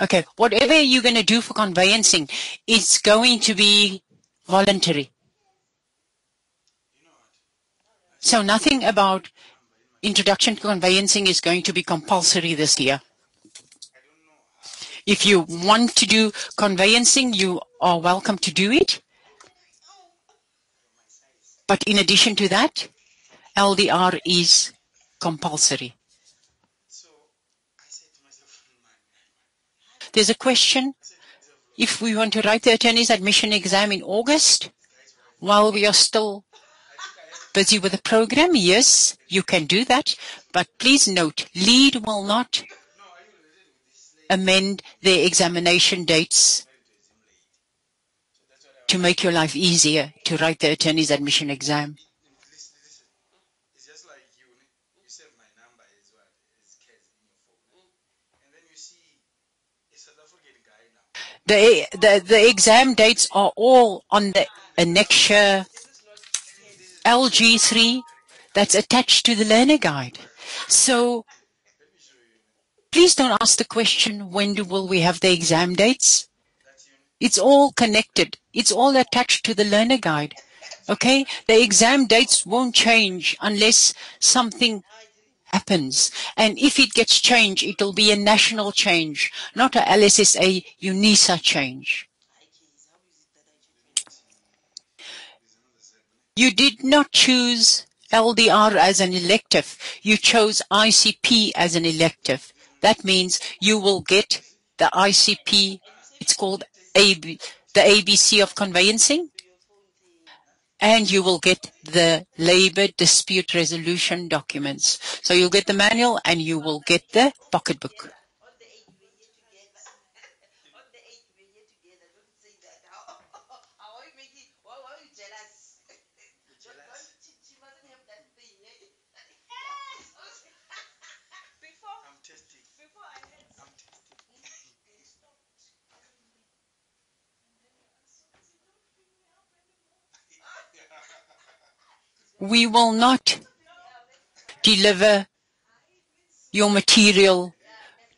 Okay, whatever you're going to do for conveyancing, it's going to be voluntary. So nothing about introduction to conveyancing is going to be compulsory this year. If you want to do conveyancing, you are welcome to do it. But in addition to that, LDR is compulsory. There's a question. If we want to write the attorney's admission exam in August, while we are still busy with the program, yes, you can do that. But please note, LEAD will not amend their examination dates to make your life easier to write the attorney's admission exam. It's just like you save my number as well as Kez in your phone. And then you see a South African guy now. The exam dates are all on the annexure LG3 that's attached to the learner guide. So please don't ask the question, when will we have the exam dates? It's all connected. It's all attached to the learner guide. Okay? The exam dates won't change unless something happens. And if it gets changed, it'll be a national change, not a LSSA UNISA change. You did not choose LDR as an elective. You chose ICP as an elective. That means you will get the ICP, it's called the ABC of conveyancing, and you will get the labor dispute resolution documents. So you'll get the manual and you will get the pocketbook. We will not deliver your material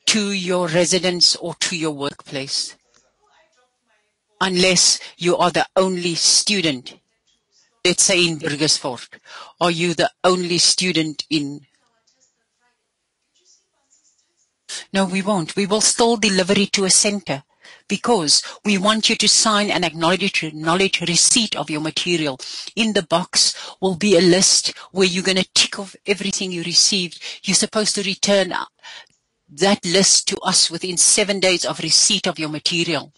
to your residence or to your workplace unless you are the only student, let's say in Burgersfort. Are you the only student in? No, we won't. We will still deliver it to a center because we want you to sign and acknowledge receipt of your material. In the box will be a list where you're going to tick off everything you received. You're supposed to return that list to us within 7 days of receipt of your material.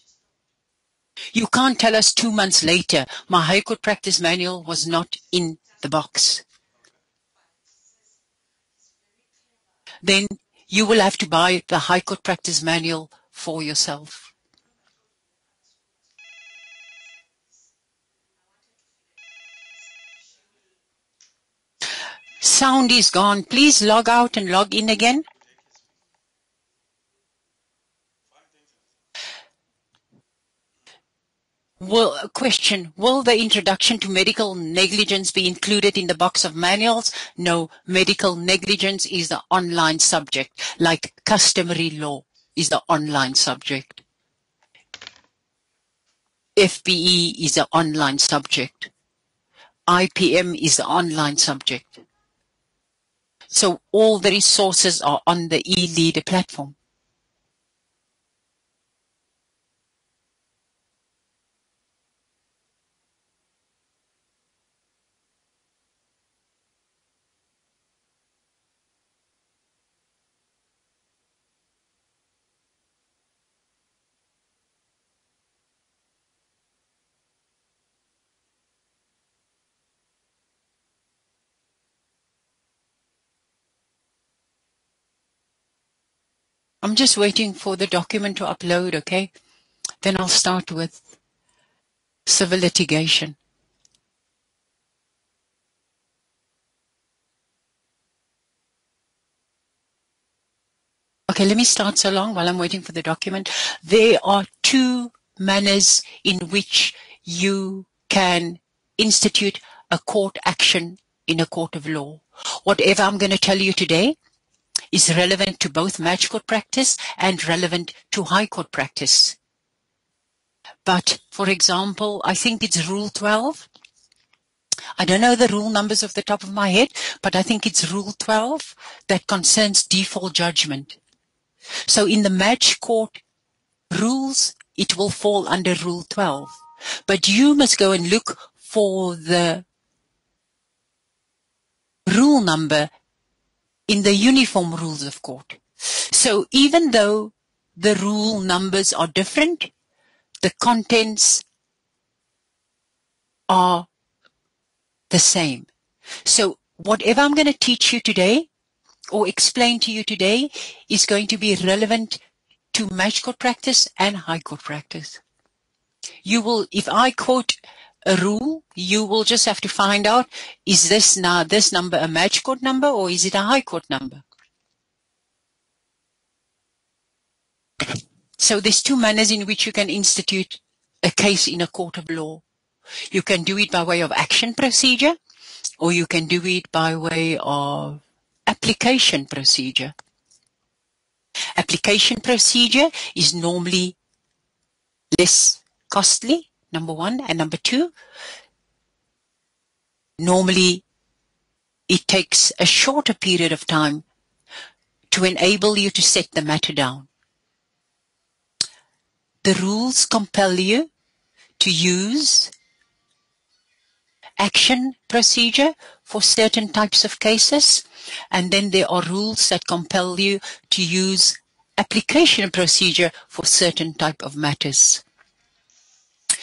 You can't tell us 2 months later, my High Court practice manual was not in the box. Then you will have to buy the High Court practice manual for yourself. Sound is gone. Please log out and log in again. Question, will the introduction to medical negligence be included in the box of manuals? No, medical negligence is the online subject, like customary law is the online subject. FBE is the online subject. IPM is the online subject. So all the resources are on the e-leader platform. I'm just waiting for the document to upload, okay? Then I'll start with civil litigation. Okay, let me start so long while I'm waiting for the document. There are 2 manners in which you can institute a court action in a court of law. Whatever I'm going to tell you today is relevant to both match court practice and relevant to high court practice. But, for example, I think it's Rule 12. I don't know the rule numbers off the top of my head, but I think it's Rule 12 that concerns default judgment. So in the match court rules, it will fall under Rule 12. But you must go and look for the rule number in the uniform rules of court. So even though the rule numbers are different, the contents are the same. So whatever I'm going to teach you today or explain to you today is going to be relevant to match court practice and high court practice. You will, if I quote a rule, you will just have to find out, is this number a match court number or is it a high court number? So there's two manners in which you can institute a case in a court of law. You can do it by way of action procedure, or you can do it by way of application procedure. Application procedure is normally less costly, number one, and number two, normally it takes a shorter period of time to enable you to set the matter down. The rules compel you to use action procedure for certain types of cases, and then there are rules that compel you to use application procedure for certain type of matters.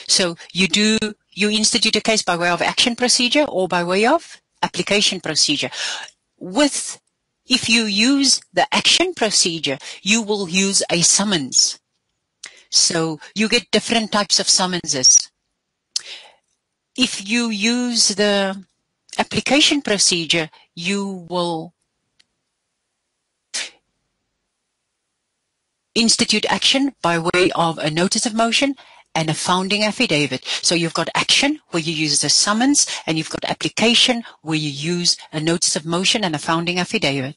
So you institute a case by way of action procedure or by way of application procedure. If you use the action procedure, you will use a summons. So you get different types of summonses. If you use the application procedure, you will institute action by way of a notice of motion and a founding affidavit. So you've got action where you use the summons, and you've got application where you use a notice of motion and a founding affidavit.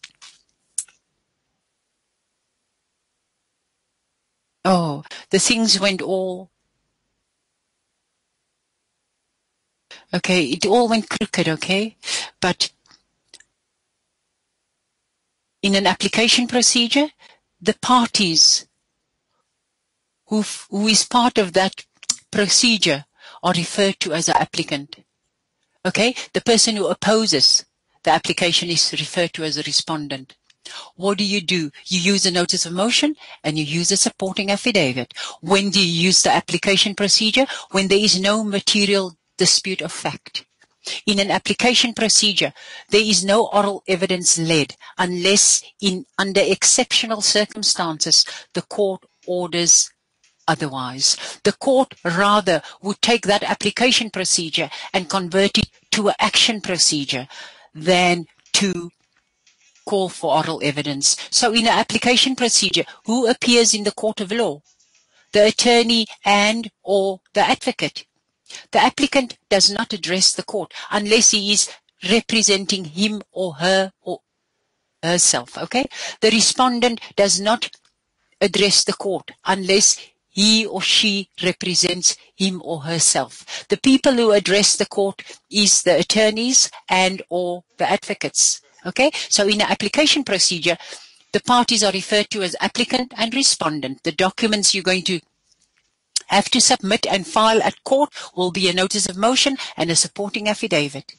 Oh, the things went all... Okay, it all went crooked, okay? But in an application procedure, the parties who is part of that procedure are referred to as an applicant. Okay, the person who opposes the application is referred to as a respondent. What do? You use a notice of motion and you use a supporting affidavit. When do you use the application procedure? When there is no material dispute of fact. In an application procedure, there is no oral evidence led unless under exceptional circumstances the court orders otherwise. The court rather would take that application procedure and convert it to an action procedure than to call for oral evidence. So in an application procedure, who appears in the court of law? The attorney and or the advocate. The applicant does not address the court unless he is representing him or her or herself. Okay? The respondent does not address the court unless he or she represents him or herself. The people who address the court is the attorneys and or the advocates. Okay? So in an application procedure, the parties are referred to as applicant and respondent. The documents you're going to have to submit and file at court will be a notice of motion and a supporting affidavit.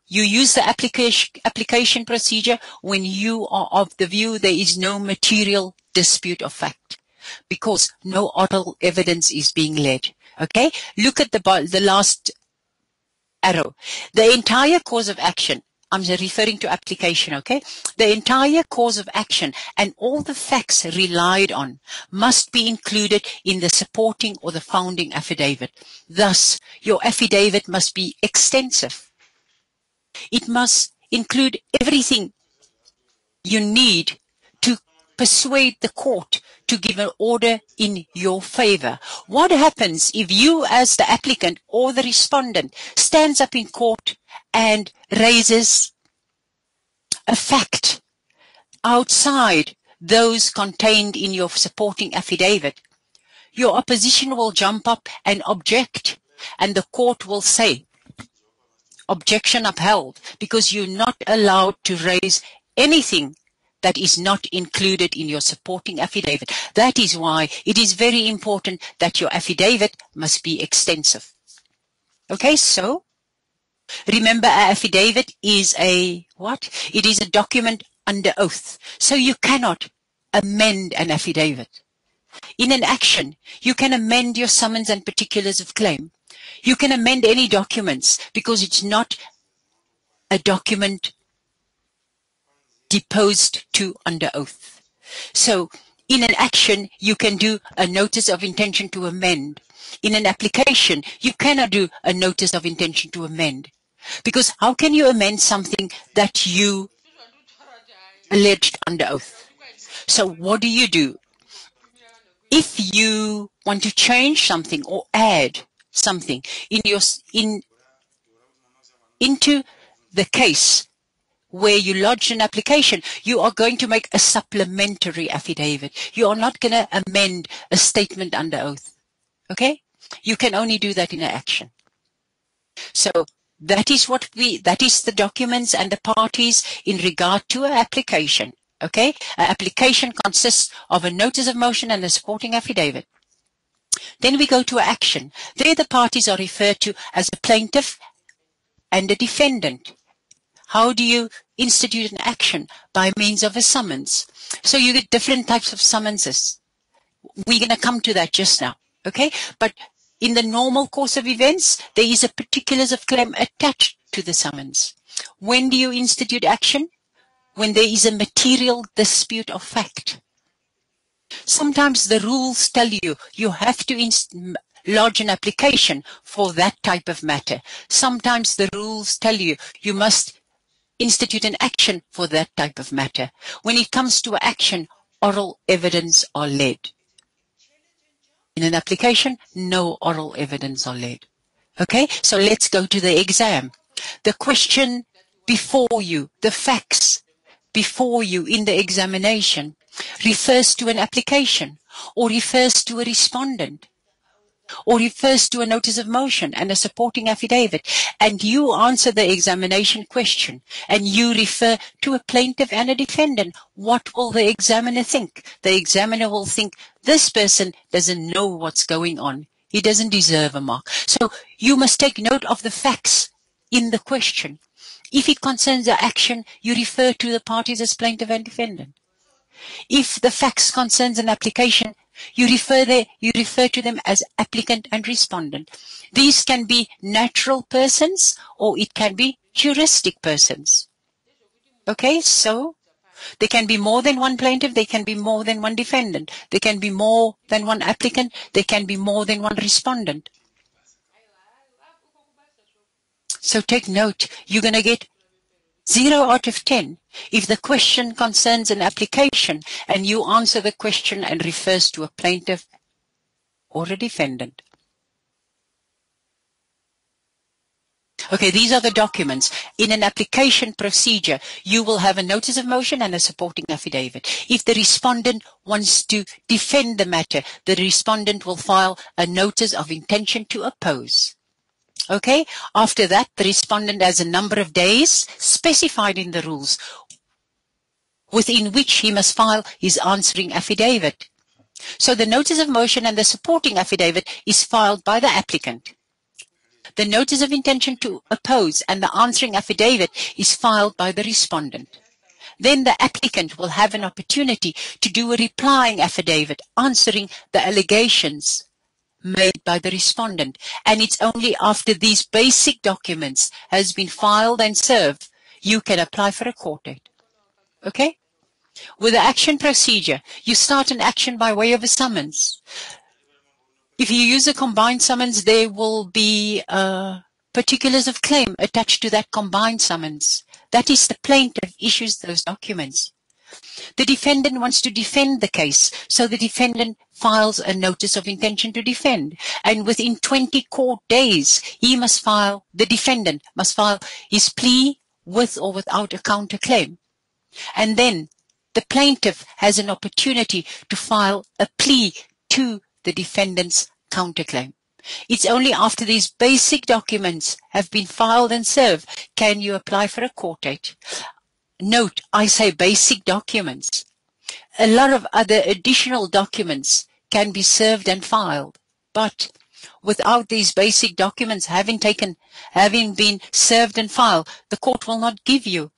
You use the application procedure when you are of the view there is no material dispute of fact, because no oral evidence is being led. Okay? Look at the last arrow. The entire cause of action, I'm referring to application, okay? The entire cause of action and all the facts relied on must be included in the supporting or the founding affidavit. Thus, your affidavit must be extensive. It must include everything you need to persuade the court to give an order in your favor. What happens if you as the applicant or the respondent stands up in court and raises a fact outside those contained in your supporting affidavit, your opposition will jump up and object, and the court will say, objection upheld, because you're not allowed to raise anything that is not included in your supporting affidavit. That is why it is very important that your affidavit must be extensive. Okay, so remember, an affidavit is a what? It is a document under oath. So you cannot amend an affidavit. In an action, you can amend your summons and particulars of claim. You can amend any documents because it's not a document deposed to under oath. So in an action, you can do a notice of intention to amend. In an application, you cannot do a notice of intention to amend. Because how can you amend something that you alleged under oath? So what do? If you want to change something or add something into the case where you lodge an application, you are going to make a supplementary affidavit. You are not going to amend a statement under oath. Okay? You can only do that in an action. So that is the documents and the parties in regard to an application. Okay? An application consists of a notice of motion and a supporting affidavit. Then we go to action. There the parties are referred to as a plaintiff and a defendant. How do you institute an action? By means of a summons. So you get different types of summonses. We're going to come to that just now. Okay? But in the normal course of events, there is a particulars of claim attached to the summons. When do you institute action? When there is a material dispute of fact. Sometimes the rules tell you you have to lodge an application for that type of matter. Sometimes the rules tell you you must institute an action for that type of matter. When it comes to action, oral evidence are led. In an application, no oral evidence are led. Okay, so let's go to the exam. The question before you, the facts before you in the examination refers to an application or refers to a respondent or refers to a notice of motion and a supporting affidavit, and you answer the examination question and you refer to a plaintiff and a defendant, what will the examiner think? The examiner will think, this person doesn't know what's going on. He doesn't deserve a mark. So you must take note of the facts in the question. If it concerns the action, you refer to the parties as plaintiff and defendant. If the facts concerns an application, you refer to them as applicant and respondent. These can be natural persons or it can be juristic persons. Okay, so there can be more than one plaintiff, there can be more than one defendant, there can be more than one applicant, there can be more than one respondent. So take note, you're going to get 0 out of 10 if the question concerns an application and you answer the question and refers to a plaintiff or a defendant. Okay, these are the documents. In an application procedure, you will have a notice of motion and a supporting affidavit. If the respondent wants to defend the matter, the respondent will file a notice of intention to oppose. Okay, after that, the respondent has a number of days specified in the rules within which he must file his answering affidavit. So the notice of motion and the supporting affidavit is filed by the applicant. The notice of intention to oppose and the answering affidavit is filed by the respondent. Then the applicant will have an opportunity to do a replying affidavit answering the allegations made by the respondent. And it's only after these basic documents has been filed and served, you can apply for a court date. Okay? With the action procedure, you start an action by way of a summons. If you use a combined summons, there will be particulars of claim attached to that combined summons. That is, the plaintiff issues those documents. The defendant wants to defend the case, so the defendant files a notice of intention to defend. And within 20 court days, the defendant must file his plea with or without a counterclaim. And then the plaintiff has an opportunity to file a plea to the defendant's counterclaim. It's only after these basic documents have been filed and served can you apply for a court date. Note, I say basic documents. A lot of other additional documents can be served and filed, but without these basic documents having been served and filed, the court will not give you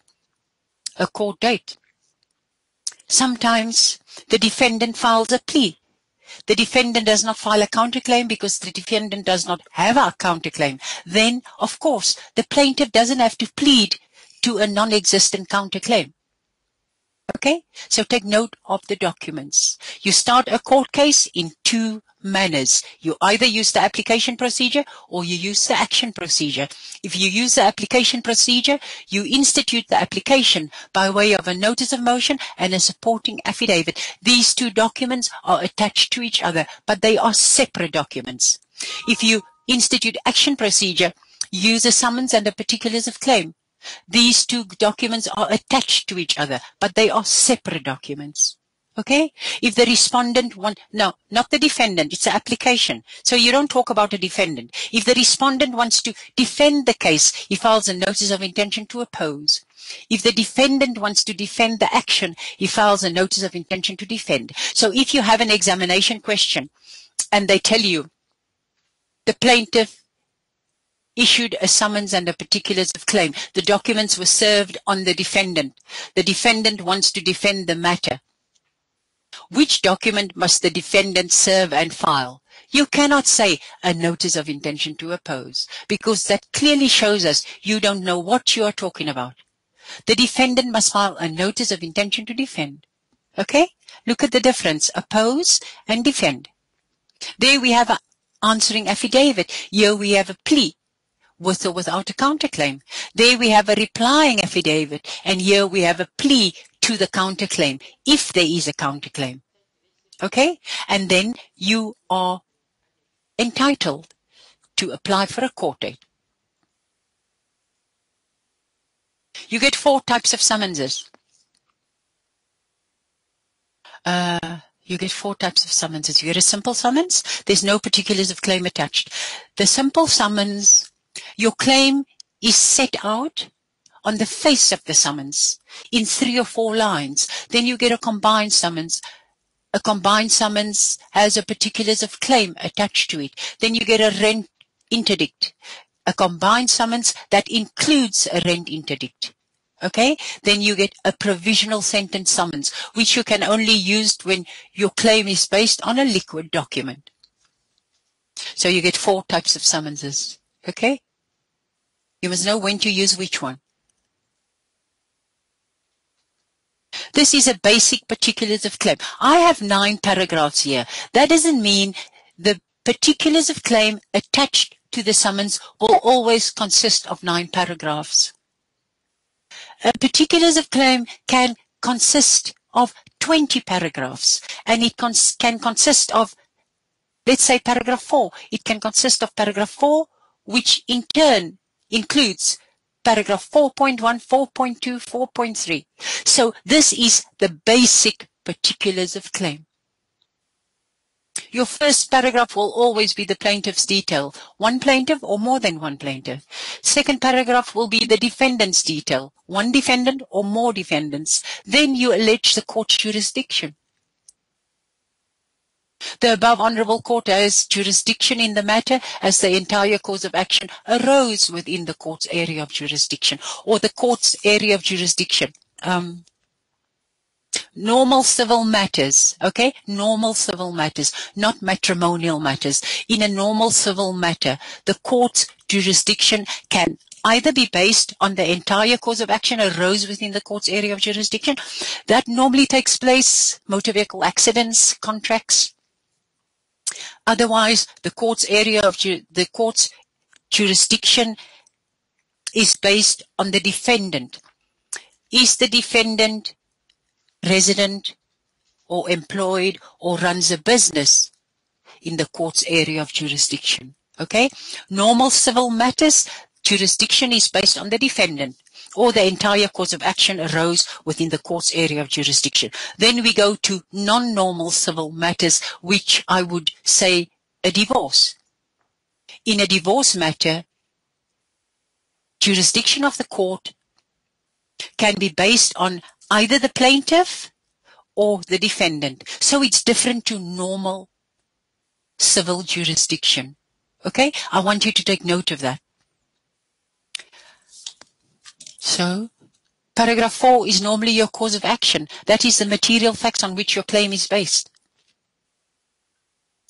a court date. Sometimes the defendant files a plea. The defendant does not file a counterclaim because the defendant does not have a counterclaim. Then, of course, the plaintiff doesn't have to plead to a non-existent counterclaim. Okay? So take note of the documents. You start a court case in two manners. You either use the application procedure or you use the action procedure. If you use the application procedure, you institute the application by way of a notice of motion and a supporting affidavit. These two documents are attached to each other, but they are separate documents. If you institute action procedure, use a summons and the particulars of claim. These two documents are attached to each other, but they are separate documents. Okay? If the respondent no, not the defendant, it's an application. So you don't talk about a defendant. If the respondent wants to defend the case, he files a notice of intention to oppose. If the defendant wants to defend the action, he files a notice of intention to defend. So if you have an examination question and they tell you the plaintiff issued a summons and the particulars of claim, the documents were served on the defendant wants to defend the matter, which document must the defendant serve and file? You cannot say a notice of intention to oppose, because that clearly shows us you don't know what you are talking about. The defendant must file a notice of intention to defend. Okay? Look at the difference, oppose and defend. There we have an answering affidavit. Here we have a plea, with or without a counterclaim. There we have a replying affidavit, and here we have a plea to the counterclaim, if there is a counterclaim. Okay? And then you are entitled to apply for a court date. You get 4 types of summonses. You get 4 types of summonses. You get a simple summons. There's no particulars of claim attached. The simple summons, your claim is set out on the face of the summons in 3 or 4 lines. Then you get a combined summons. A combined summons has a particulars of claim attached to it. Then you get a rent interdict. A combined summons that includes a rent interdict. Okay? Then you get a provisional sentence summons, which you can only use when your claim is based on a liquid document. So you get 4 types of summonses. Okay? You must know when to use which one. This is a basic particulars of claim. I have 9 paragraphs here. That doesn't mean the particulars of claim attached to the summons will always consist of 9 paragraphs. Particulars of claim can consist of 20 paragraphs, and it can consist of, let's say, paragraph 4. It can consist of paragraph 4, which in turn includes paragraph 4.1, 4.2, 4.3. So this is the basic particulars of claim. Your first paragraph will always be the plaintiff's detail, one plaintiff or more than one plaintiff. Second paragraph will be the defendant's detail, one defendant or more defendants. Then you allege the court's jurisdiction. The above honorable court has jurisdiction in the matter as the entire cause of action arose within the court's area of jurisdiction, or the court's area of jurisdiction. Normal civil matters, okay? Normal civil matters, not matrimonial matters. In a normal civil matter, the court's jurisdiction can either be based on the entire cause of action arose within the court's area of jurisdiction. That normally takes place, motor vehicle accidents, contracts. Otherwise, the court's area of the court's jurisdiction is based on the defendant. Is the defendant resident or employed or runs a business in the court's area of jurisdiction? Okay? Normal civil matters, jurisdiction is based on the defendant, or the entire cause of action arose within the court's area of jurisdiction. Then we go to non-normal civil matters, which I would say a divorce. In a divorce matter, jurisdiction of the court can be based on either the plaintiff or the defendant. So it's different to normal civil jurisdiction. Okay? I want you to take note of that. So, paragraph 4 is normally your cause of action. That is the material facts on which your claim is based.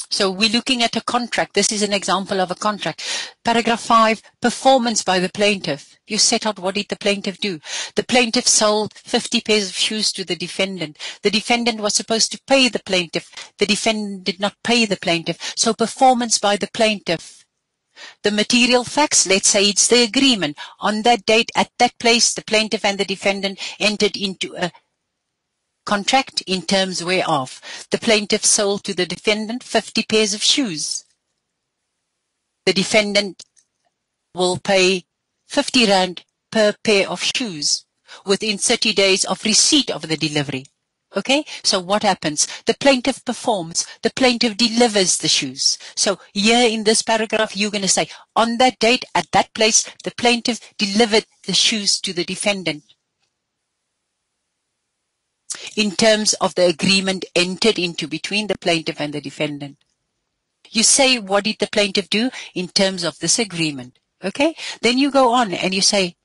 So we're looking at a contract. This is an example of a contract. Paragraph 5, performance by the plaintiff. You set out what did the plaintiff do. The plaintiff sold 50 pairs of shoes to the defendant. The defendant was supposed to pay the plaintiff. The defendant did not pay the plaintiff. So performance by the plaintiff. The material facts, let's say it's the agreement. On that date, at that place, the plaintiff and the defendant entered into a contract in terms whereof the plaintiff sold to the defendant 50 pairs of shoes. The defendant will pay 50 rand per pair of shoes within 30 days of receipt of the delivery. Okay, so what happens? The plaintiff performs, the plaintiff delivers the shoes. So here in this paragraph, you're going to say, on that date, at that place, the plaintiff delivered the shoes to the defendant. In terms of the agreement entered into between the plaintiff and the defendant. You say, what did the plaintiff do in terms of this agreement? Okay, then you go on and you say,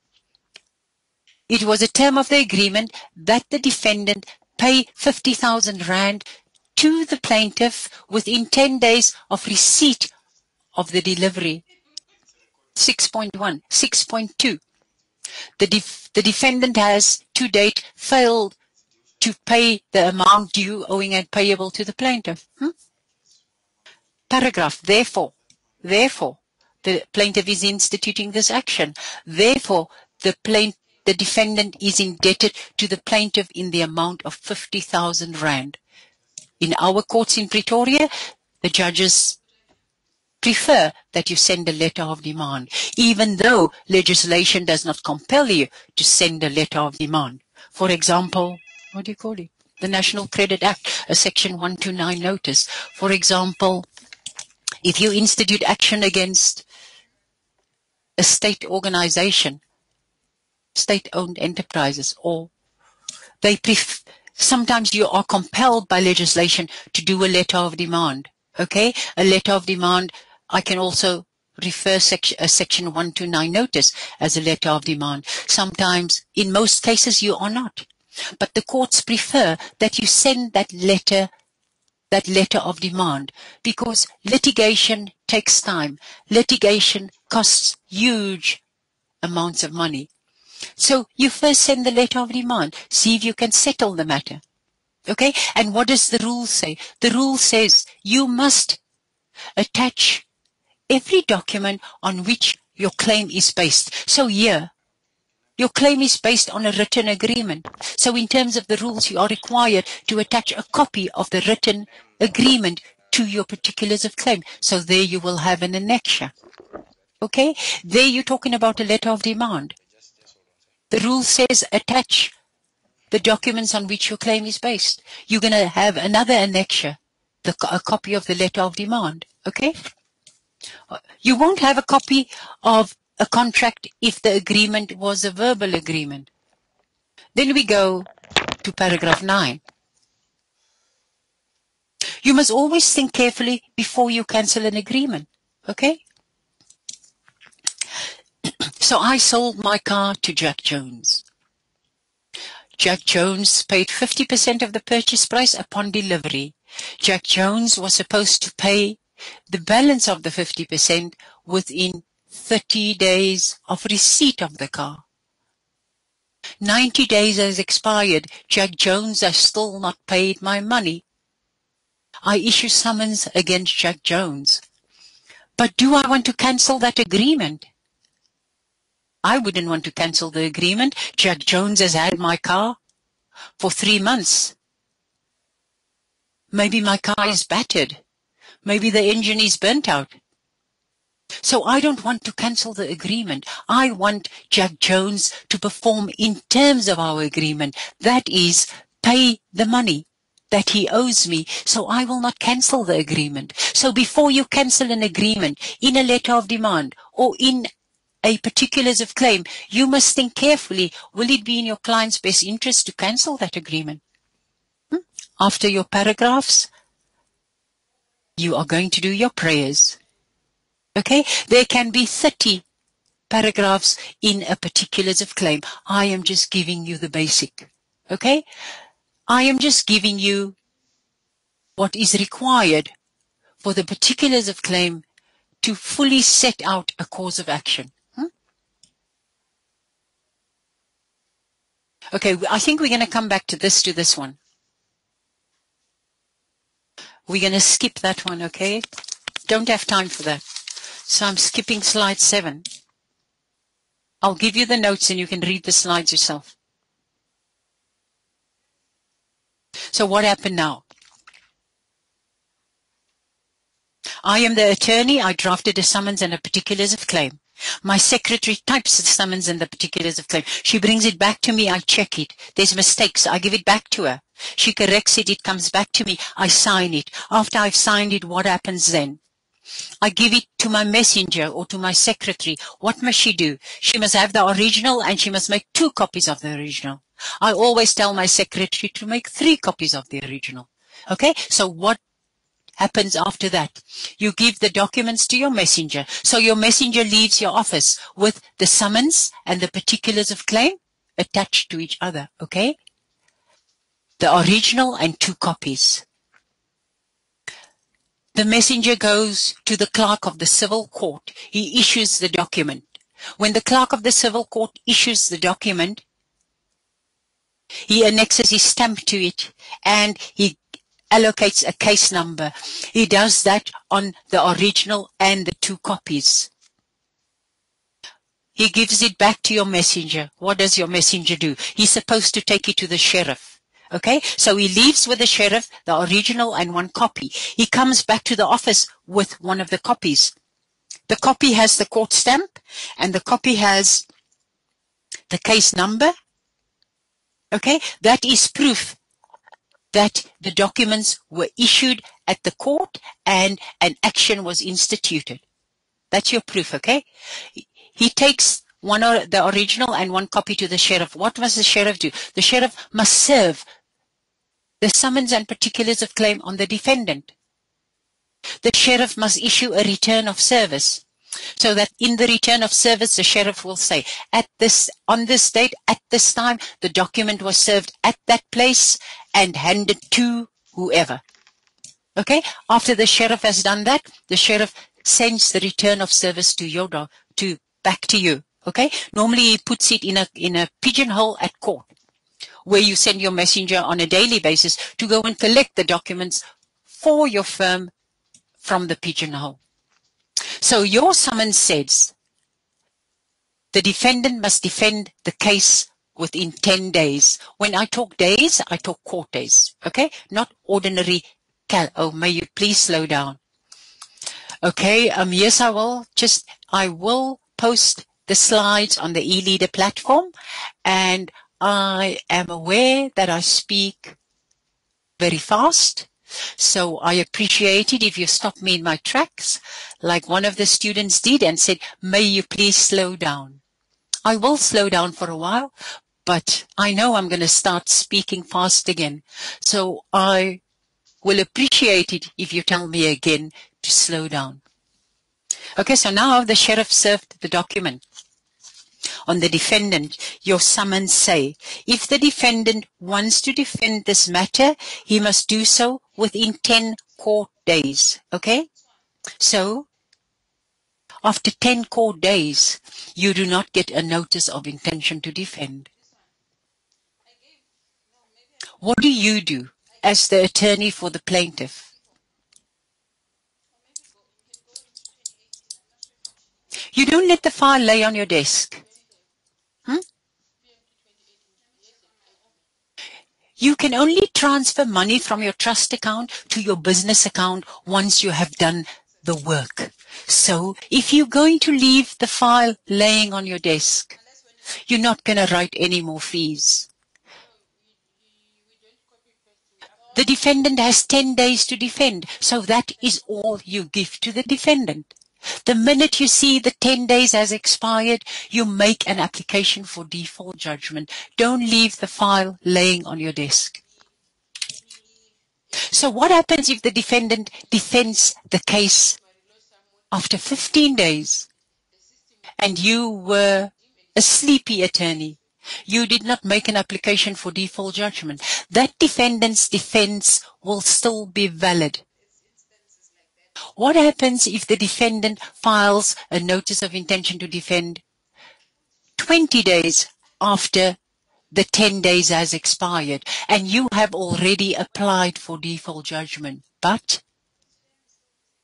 it was a term of the agreement that the defendant pay 50,000 rand to the plaintiff within 10 days of receipt of the delivery. 6.1, 6.2. The defendant has to date failed to pay the amount due, owing and payable to the plaintiff. Paragraph, therefore, the plaintiff is instituting this action. Therefore, the defendant is indebted to the plaintiff in the amount of 50,000 rand. In our courts in Pretoria, the judges prefer that you send a letter of demand, even though legislation does not compel you to send a letter of demand. For example, what do you call it? The National Credit Act, a Section 129 notice. For example, if you institute action against a state organization, state-owned enterprises, or sometimes you are compelled by legislation to do a letter of demand. Okay, a letter of demand, I can also refer a Section 129 notice as a letter of demand. Sometimes, in most cases, you are not. But the courts prefer that you send that letter of demand, because litigation takes time. Litigation costs huge amounts of money. So you first send the letter of demand, see if you can settle the matter. Okay? And what does the rule say? The rule says you must attach every document on which your claim is based. So here, your claim is based on a written agreement. So in terms of the rules, you are required to attach a copy of the written agreement to your particulars of claim. So there you will have an annexure. Okay? There you're talking about a letter of demand. The rule says attach the documents on which your claim is based. You're going to have another annexure, a copy of the letter of demand. Okay? You won't have a copy of a contract if the agreement was a verbal agreement. Then we go to paragraph 9. You must always think carefully before you cancel an agreement. Okay? So I sold my car to Jack Jones. Jack Jones paid 50% of the purchase price upon delivery. Jack Jones was supposed to pay the balance of the 50% within 30 days of receipt of the car. 90 days has expired. Jack Jones has still not paid my money. I issue summons against Jack Jones. But do I want to cancel that agreement? I wouldn't want to cancel the agreement. Jack Jones has had my car for 3 months. Maybe my car is battered. Maybe the engine is burnt out. So I don't want to cancel the agreement. I want Jack Jones to perform in terms of our agreement. That is, pay the money that he owes me, so I will not cancel the agreement. So before you cancel an agreement in a letter of demand or in a particulars of claim, you must think carefully, will it be in your client's best interest to cancel that agreement? After your paragraphs, you are going to do your prayers. Okay? There can be 30 paragraphs in a particulars of claim. I am just giving you the basic. Okay? I am just giving you what is required for the particulars of claim to fully set out a cause of action. Okay, I think we're going to come back to this one. We're going to skip that one, okay? Don't have time for that. So I'm skipping slide 7. I'll give you the notes and you can read the slides yourself. So what happened now? I am the attorney. I drafted a summons and a particulars of claim. My secretary types the summons and the particulars of claim. She brings it back to me. I check it. There's mistakes. I give it back to her. She corrects it. It comes back to me. I sign it. After I've signed it, what happens then? I give it to my messenger or to my secretary. What must she do? She must have the original and she must make 2 copies of the original. I always tell my secretary to make 3 copies of the original. Okay, so what happens after that? You give the documents to your messenger. So your messenger leaves your office with the summons and the particulars of claim attached to each other. Okay, the original and 2 copies. The messenger goes to the clerk of the civil court. He issues the document. When the clerk of the civil court issues the document, he annexes his stamp to it and he allocates a case number. He does that on the original and the 2 copies. He gives it back to your messenger. What does your messenger do? He's supposed to take it to the sheriff. Okay, so he leaves with the sheriff the original and 1 copy. He comes back to the office with one of the copies. The copy has the court stamp and the copy has the case number. Okay, that is proof that the documents were issued at the court and an action was instituted. That's your proof, okay? He takes the original and 1 copy to the sheriff. What must the sheriff do? The sheriff must serve the summons and particulars of claim on the defendant. The sheriff must issue a return of service, so that in the return of service, the sheriff will say, on this date, at this time, the document was served at that place and handed to whoever. Okay? After the sheriff has done that, the sheriff sends the return of service to back to you. Okay? Normally he puts it in a pigeonhole at court, where you send your messenger on a daily basis to go and collect the documents for your firm from the pigeonhole. So your summons says the defendant must defend the case within 10 days. When I talk days, I talk court days. Okay? Not ordinary. Oh, may you please slow down. Okay, yes, I will post the slides on the e-leader platform, and I am aware that I speak very fast, so I appreciate it if you stop me in my tracks, like one of the students did and said, may you please slow down. I will slow down for a while, but I know I'm going to start speaking fast again, so I will appreciate it if you tell me again to slow down. Okay, so now the sheriff served the document on the defendant. Your summons say, if the defendant wants to defend this matter, he must do so within 10 court days. Okay? So, after 10 court days, you do not get a notice of intention to defend. What do you do as the attorney for the plaintiff? You don't let the file lay on your desk. You can only transfer money from your trust account to your business account once you have done the work. So if you're going to leave the file laying on your desk, you're not going to write any more fees. The defendant has 10 days to defend, so that is all you give to the defendant. The minute you see the 10 days has expired, you make an application for default judgment. Don't leave the file laying on your desk. So what happens if the defendant defends the case after 15 days and you were a sleepy attorney? You did not make an application for default judgment. That defendant's defense will still be valid. What happens if the defendant files a notice of intention to defend 20 days after the 10 days has expired and you have already applied for default judgment, but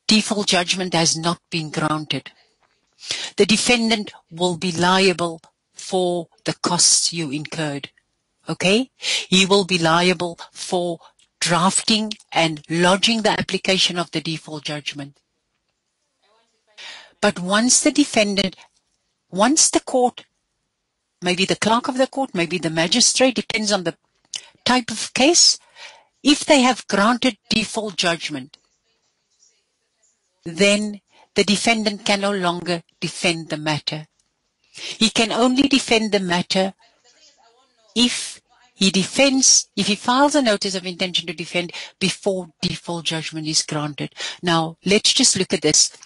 default judgment has not been granted? The defendant will be liable for the costs you incurred. Okay? He will be liable for drafting and lodging the application of the default judgment. But once the court, maybe the clerk of the court, maybe the magistrate, depends on the type of case, if they have granted default judgment, then the defendant can no longer defend the matter. He can only defend the matter if he files a notice of intention to defend before default judgment is granted. Now, let's just look at this.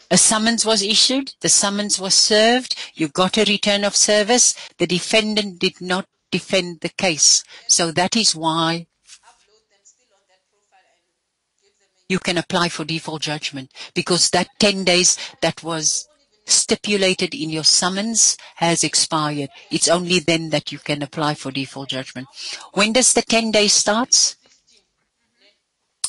A summons was issued, the summons was served, you got a return of service, the defendant did not defend the case. So that is why you can apply for default judgment, because that 10 days that was stipulated in your summons has expired. It's only then that you can apply for default judgment. When does the 10 days start?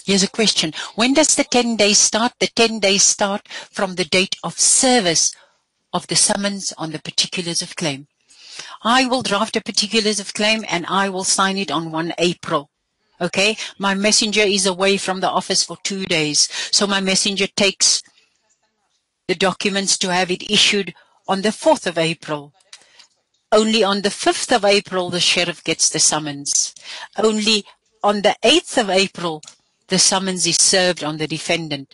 Here's a question. When does the 10 days start? The 10 days start from the date of service of the summons on the particulars of claim. I will draft a particulars of claim and I will sign it on 1 April. Okay, my messenger is away from the office for 2 days. So my messenger takes the documents to have it issued on the 4th of April. Only on the 5th of April, the sheriff gets the summons. Only on the 8th of April, the summons is served on the defendant.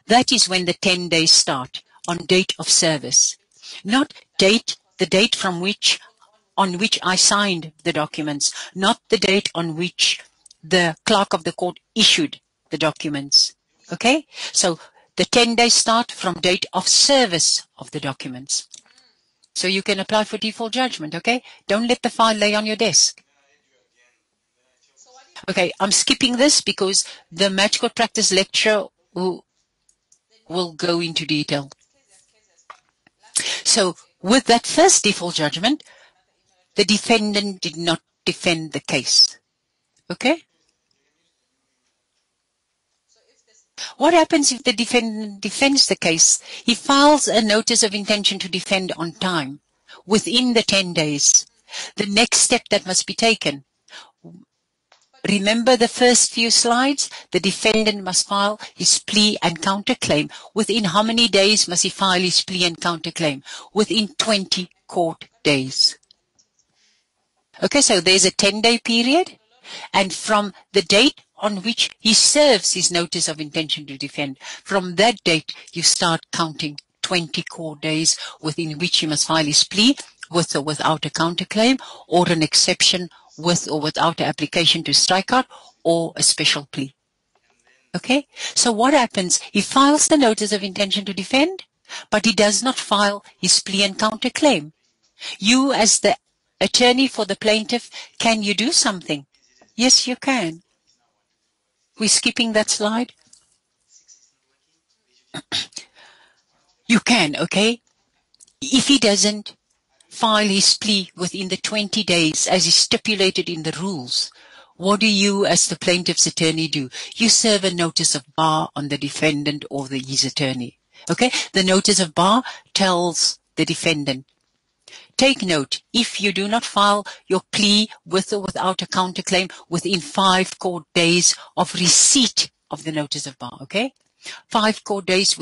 That is when the 10 days start, on date of service. Not the date on which I signed the documents, not the date on which the clerk of the court issued the documents. Okay? So the 10 days start from date of service of the documents. So you can apply for default judgment, okay? Don't let the file lay on your desk. Okay, I'm skipping this because the match court practice lecture will go into detail. So with that first default judgment, the defendant did not defend the case. Okay? What happens if the defendant defends the case? He files a notice of intention to defend on time, within the 10 days. The next step that must be taken. Remember the first few slides? The defendant must file his plea and counterclaim. Within how many days must he file his plea and counterclaim? Within 20 court days. Okay, so there's a 10-day period. And from the date on which he serves his notice of intention to defend, from that date you start counting 20 court days within which he must file his plea with or without a counterclaim, or an exception with or without an application to strike out, or a special plea. Okay? So what happens? He files the notice of intention to defend, but he does not file his plea and counterclaim. You, as the attorney for the plaintiff, can you do something? Yes, you can. We're skipping that slide. You can, okay? If he doesn't file his plea within the 20 days as is stipulated in the rules, what do you as the plaintiff's attorney do? You serve a notice of bar on the defendant or his attorney. Okay? The notice of bar tells the defendant, take note, if you do not file your plea with or without a counterclaim within 5 court days of receipt of the notice of bar, okay? 5 court days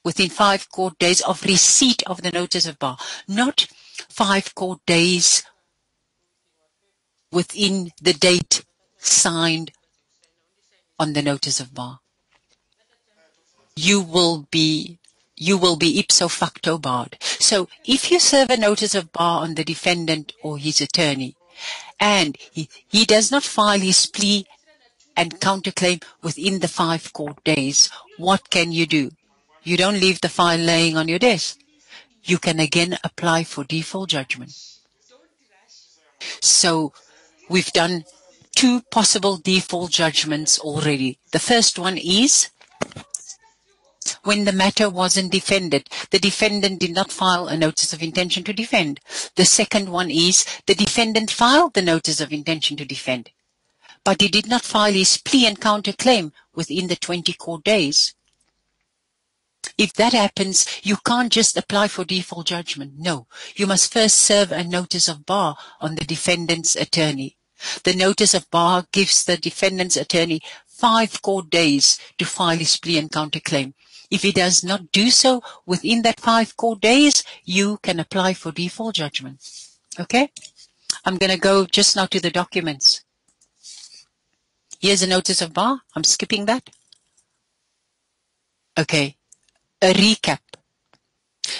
within 5 court days of receipt of the notice of bar, not 5 court days within the date signed on the notice of bar. You will be ipso facto barred. So if you serve a notice of bar on the defendant or his attorney, and he does not file his plea and counterclaim within the 5 court days, what can you do? You don't leave the file laying on your desk. You can again apply for default judgment. So we've done 2 possible default judgments already. The first one is when the matter wasn't defended. The defendant did not file a notice of intention to defend. The second one is the defendant filed the notice of intention to defend, but he did not file his plea and counterclaim within the 20 court days. If that happens, you can't just apply for default judgment. No, you must first serve a notice of bar on the defendant's attorney. The notice of bar gives the defendant's attorney 5 court days to file his plea and counterclaim. If he does not do so within that 5 court days, you can apply for default judgment. Okay? I'm going to go just now to the documents. Here's a notice of bar. I'm skipping that. Okay. A recap.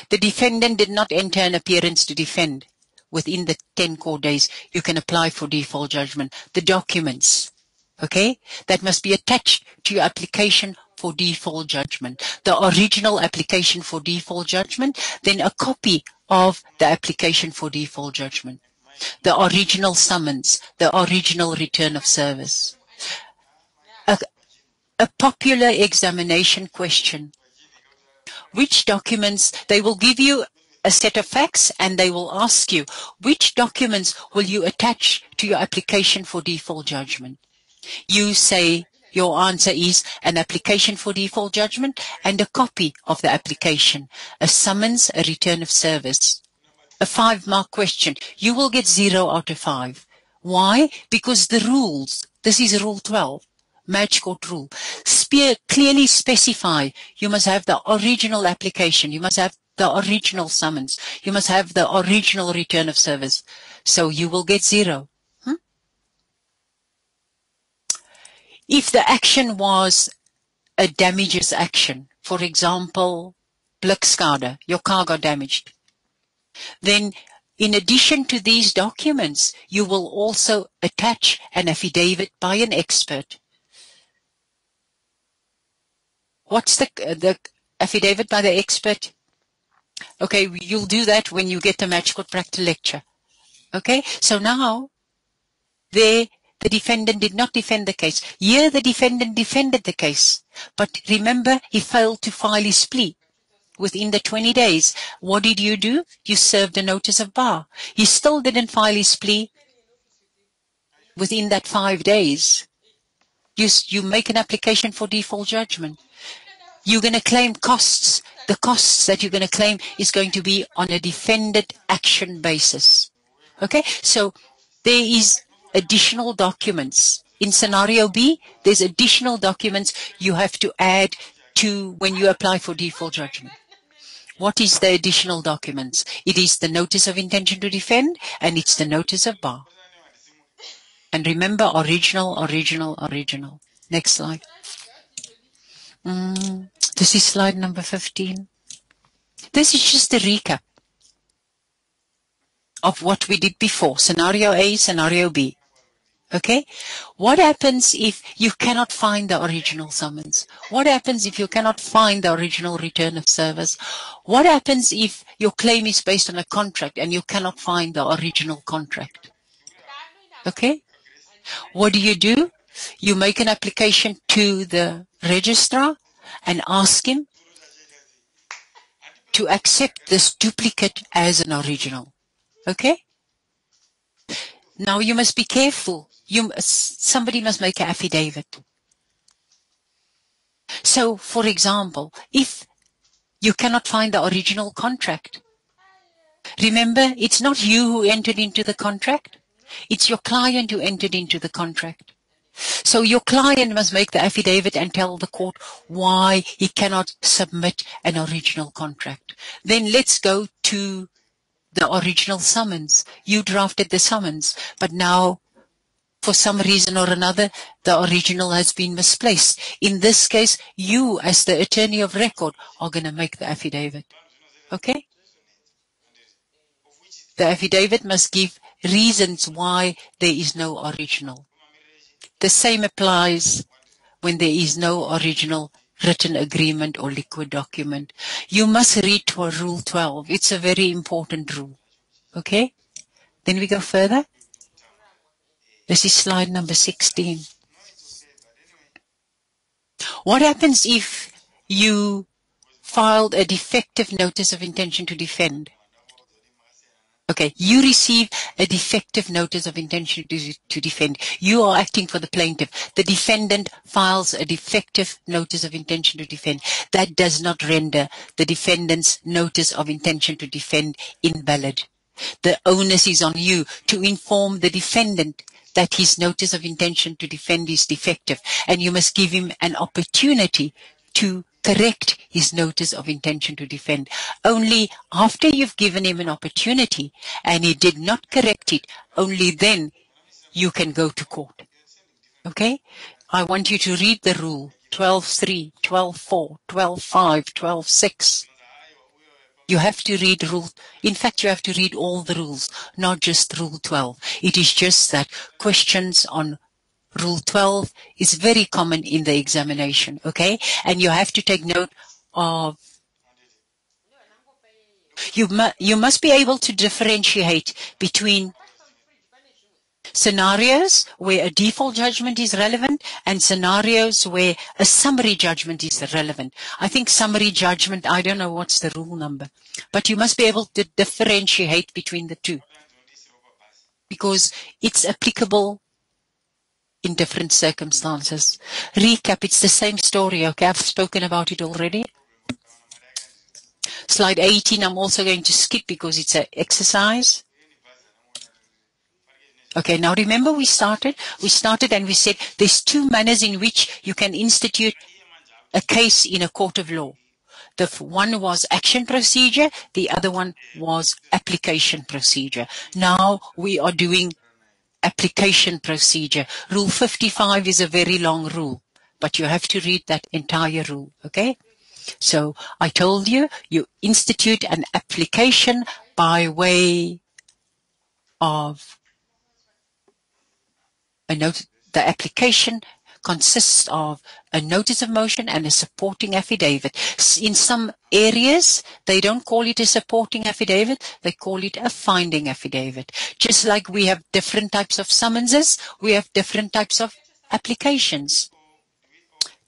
The defendant did not enter an appearance to defend within the 10 court days. You can apply for default judgment. The documents, okay, that must be attached to your application for default judgment. The original application for default judgment, then a copy of the application for default judgment. The original summons, the original return of service. A popular examination question. Which documents, they will give you a set of facts and they will ask you, which documents will you attach to your application for default judgment? You say your answer is an application for default judgment and a copy of the application, a summons, a return of service. A 5-mark question. You will get 0 out of 5. Why? Because the rules, this is Rule 12. Match court rule. Clearly specify you must have the original application, you must have the original summons, you must have the original return of service. So you will get 0. If the action was a damages action, for example, blikskade, your car got damaged, then in addition to these documents, you will also attach an affidavit by an expert. What's the affidavit by the expert? Okay, you'll do that when you get the match court practice lecture. Okay, so now there the defendant did not defend the case. Here the defendant defended the case, but remember he failed to file his plea within the 20 days. What did you do? You served a notice of bar. He still didn't file his plea within that 5 days. You make an application for default judgment. You're going to claim costs. The costs that you're going to claim is going to be on a defended action basis. Okay, so there is additional documents. In scenario B, there's additional documents you have to add to when you apply for default judgment. What is the additional documents? It is the notice of intention to defend and it's the notice of bar. And remember, original, original, original. Next slide. This is slide number 15. This is just a recap of what we did before. Scenario A, scenario B. Okay? What happens if you cannot find the original summons? What happens if you cannot find the original return of service? What happens if your claim is based on a contract and you cannot find the original contract? Okay? What do? You make an application to the registrar and ask him to accept this duplicate as an original. Okay? Now you must be careful. Somebody must make an affidavit. So, for example, if you cannot find the original contract, remember, it's not you who entered into the contract. It's your client who entered into the contract. So your client must make the affidavit and tell the court why he cannot submit an original contract. Then let's go to the original summons. You drafted the summons, but now for some reason or another, the original has been misplaced. In this case, you as the attorney of record are going to make the affidavit. Okay? The affidavit must give reasons why there is no original. The same applies when there is no original written agreement or liquid document. You must read to Rule 12. It's a very important rule. Okay? Then we go further. This is slide number 16. What happens if you filed a defective notice of intention to defend? Okay, you receive a defective notice of intention to defend. You are acting for the plaintiff. The defendant files a defective notice of intention to defend. That does not render the defendant's notice of intention to defend invalid. The onus is on you to inform the defendant that his notice of intention to defend is defective, and you must give him an opportunity to correct his notice of intention to defend. Only after you've given him an opportunity and he did not correct it, only then you can go to court. Okay? I want you to read the rule 12.3, 12.4, 12.5, 12.6. You have to read rule. In fact, you have to read all the rules, not just rule 12. It is just that questions on Rule 12 is very common in the examination, okay? And you have to take note of, you must be able to differentiate between scenarios where a default judgment is relevant and scenarios where a summary judgment is relevant. I think summary judgment, I don't know what's the rule number, but you must be able to differentiate between the two because it's applicable in different circumstances. Recap, it's the same story, okay? I've spoken about it already. Slide 18, I'm also going to skip because it's an exercise. Okay, now remember we started and we said there's two manners in which you can institute a case in a court of law. The one was action procedure, the other one was application procedure. Now we are doing application procedure. Rule 55 is a very long rule, but you have to read that entire rule, okay? So I told you, you institute an application by way of a note. The application consists of a notice of motion and a supporting affidavit. In some areas, they don't call it a supporting affidavit, they call it a finding affidavit. Just like we have different types of summonses, we have different types of applications.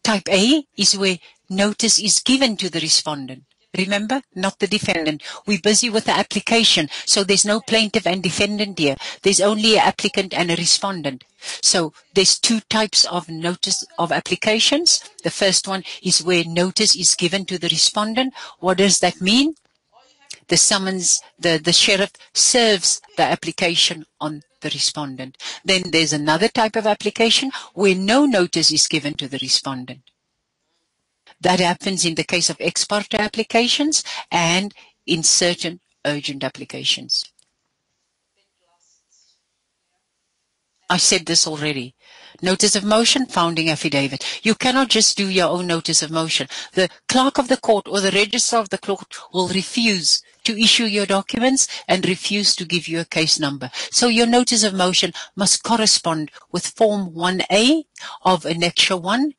Type A is where notice is given to the respondent. Remember, not the defendant. We're busy with the application, so there's no plaintiff and defendant here. There's only an applicant and a respondent. So there's two types of notice of applications. The first one is where notice is given to the respondent. What does that mean? The summons, the sheriff serves the application on the respondent. Then there's another type of application where no notice is given to the respondent. That happens in the case of ex parte applications and in certain urgent applications. I said this already. Notice of motion, founding affidavit. You cannot just do your own notice of motion. The clerk of the court or the registrar of the court will refuse to issue your documents and refuse to give you a case number. So your notice of motion must correspond with Form 1A of Annexure 1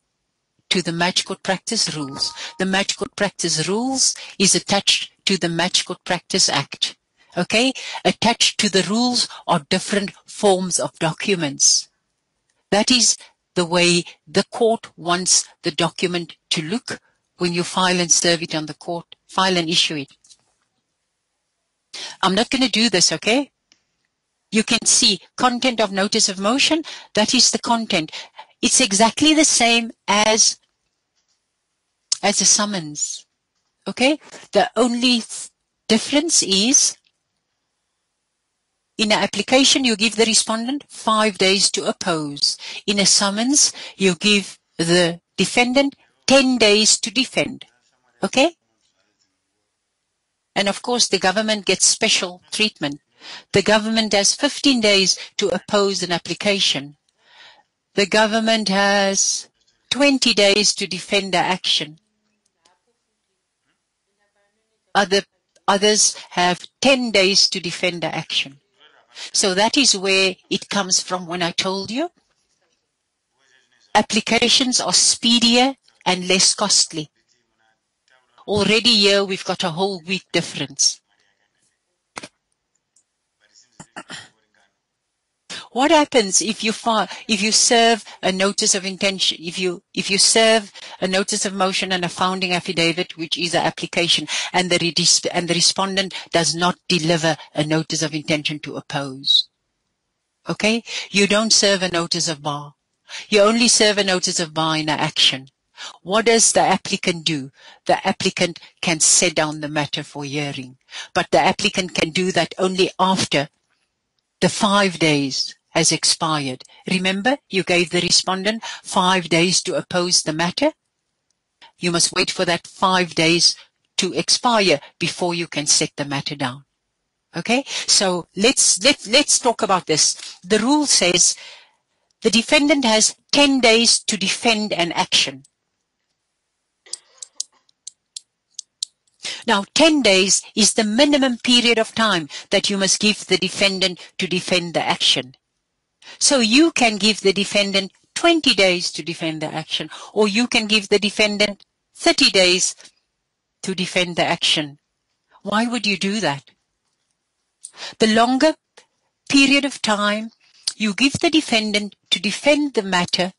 to the Match Court Practice Rules. The Match Court Practice Rules is attached to the Match Court Practice Act. Okay? Attached to the rules are different forms of documents. That is the way the court wants the document to look when you file and serve it on the court, file and issue it. I'm not going to do this, okay? You can see content of notice of motion. That is the content. It's exactly the same as a summons, okay? The only difference is In an application, you give the respondent 5 days to oppose. In a summons, you give the defendant 10 days to defend. Okay? And of course, the government gets special treatment. The government has 15 days to oppose an application. The government has 20 days to defend the action. Others have 10 days to defend the action. So that is where it comes from when I told you applications are speedier and less costly. Already here we've got a whole week difference. What happens if you serve a notice of intention, if you serve a notice of motion and a founding affidavit, which is an application, and the respondent does not deliver a notice of intention to oppose? Okay? You don't serve a notice of bar. You only serve a notice of bar in an action. What does the applicant do? The applicant can set down the matter for hearing, but the applicant can do that only after the 5 days has expired. Remember, you gave the respondent 5 days to oppose the matter. You must wait for that 5 days to expire before you can set the matter down. Okay, so let's talk about this. The rule says the defendant has 10 days to defend an action. Now, 10 days is the minimum period of time that you must give the defendant to defend the action. So you can give the defendant 20 days to defend the action, or you can give the defendant 30 days to defend the action. Why would you do that? The longer period of time you give the defendant to defend the matter,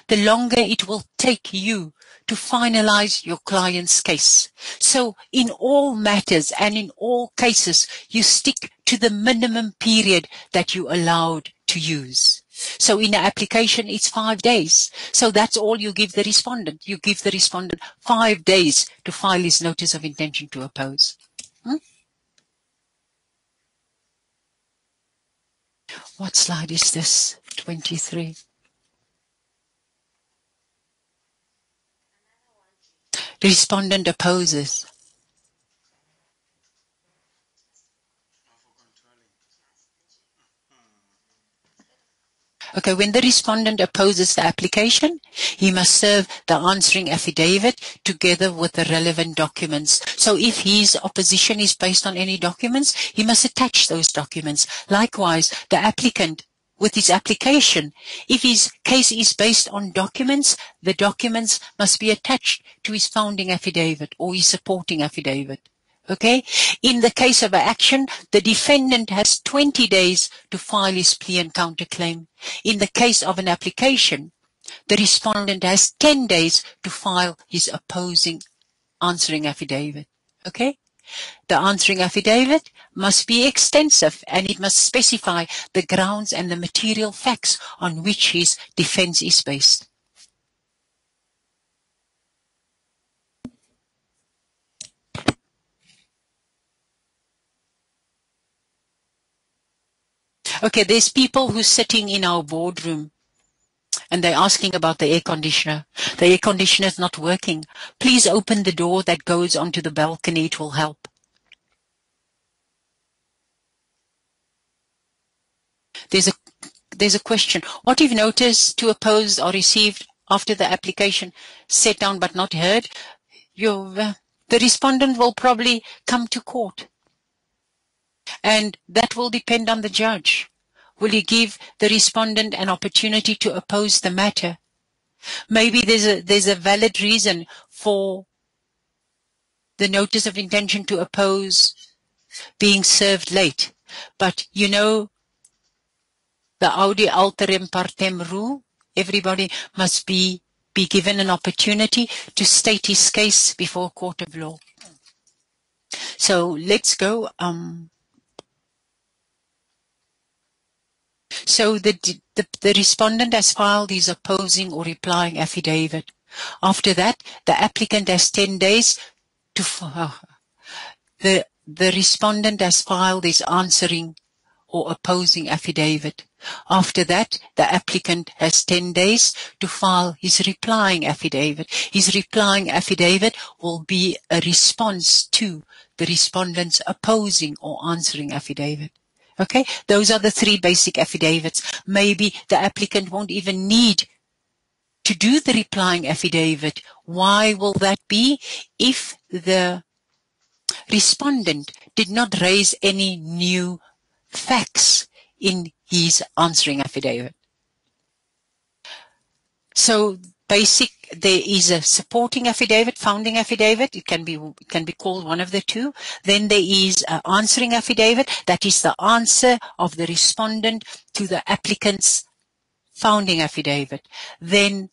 the longer it will take you to finalize your client's case. So in all matters and in all cases, you stick to the minimum period that you allowed to use. So in an application, it's 5 days. So that's all you give the respondent. You give the respondent 5 days to file his notice of intention to oppose. What slide is this? 23. The respondent opposes. Okay, when the respondent opposes the application, he must serve the answering affidavit together with the relevant documents. So if his opposition is based on any documents, he must attach those documents. Likewise, the applicant with his application, if his case is based on documents, the documents must be attached to his founding affidavit or his supporting affidavit. Okay? In the case of an action, the defendant has 20 days to file his plea and counterclaim. In the case of an application, the respondent has 10 days to file his opposing answering affidavit. Okay? The answering affidavit must be extensive and it must specify the grounds and the material facts on which his defense is based. Okay, there's people who's sitting in our boardroom and they're asking about the air conditioner. The air conditioner is not working. Please open the door that goes onto the balcony. It will help. There's a question. What if notice to oppose are received after the application set down but not heard? The respondent will probably come to court. And that will depend on the judge. Will he give the respondent an opportunity to oppose the matter? Maybe there's a valid reason for the notice of intention to oppose being served late. But you know, the audi alteram partem rule, everybody must be given an opportunity to state his case before a court of law. So let's go. So the respondent has filed his opposing or replying affidavit. After that, the applicant has 10 days to the respondent has filed his answering or opposing affidavit. After that, the applicant has 10 days to file his replying affidavit. His replying affidavit will be a response to the respondent's opposing or answering affidavit. Okay, those are the three basic affidavits. Maybe the applicant won't even need to do the replying affidavit. Why will that be? If the respondent did not raise any new facts in his answering affidavit. So there is a supporting affidavit, founding affidavit. It can be called one of the two. Then there is an answering affidavit. That is the answer of the respondent to the applicant's founding affidavit. Then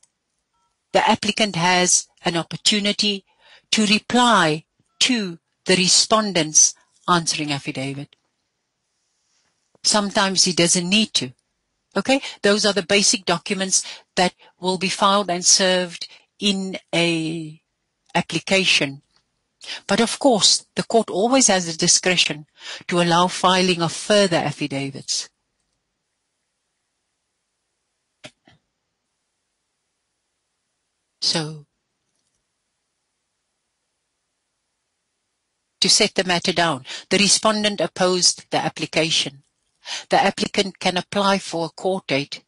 the applicant has an opportunity to reply to the respondent's answering affidavit. Sometimes he doesn't need to. Okay, those are the basic documents that will be filed and served in a application. But of course, the court always has the discretion to allow filing of further affidavits. So, to set the matter down, the respondent opposed the application. The applicant can apply for a court date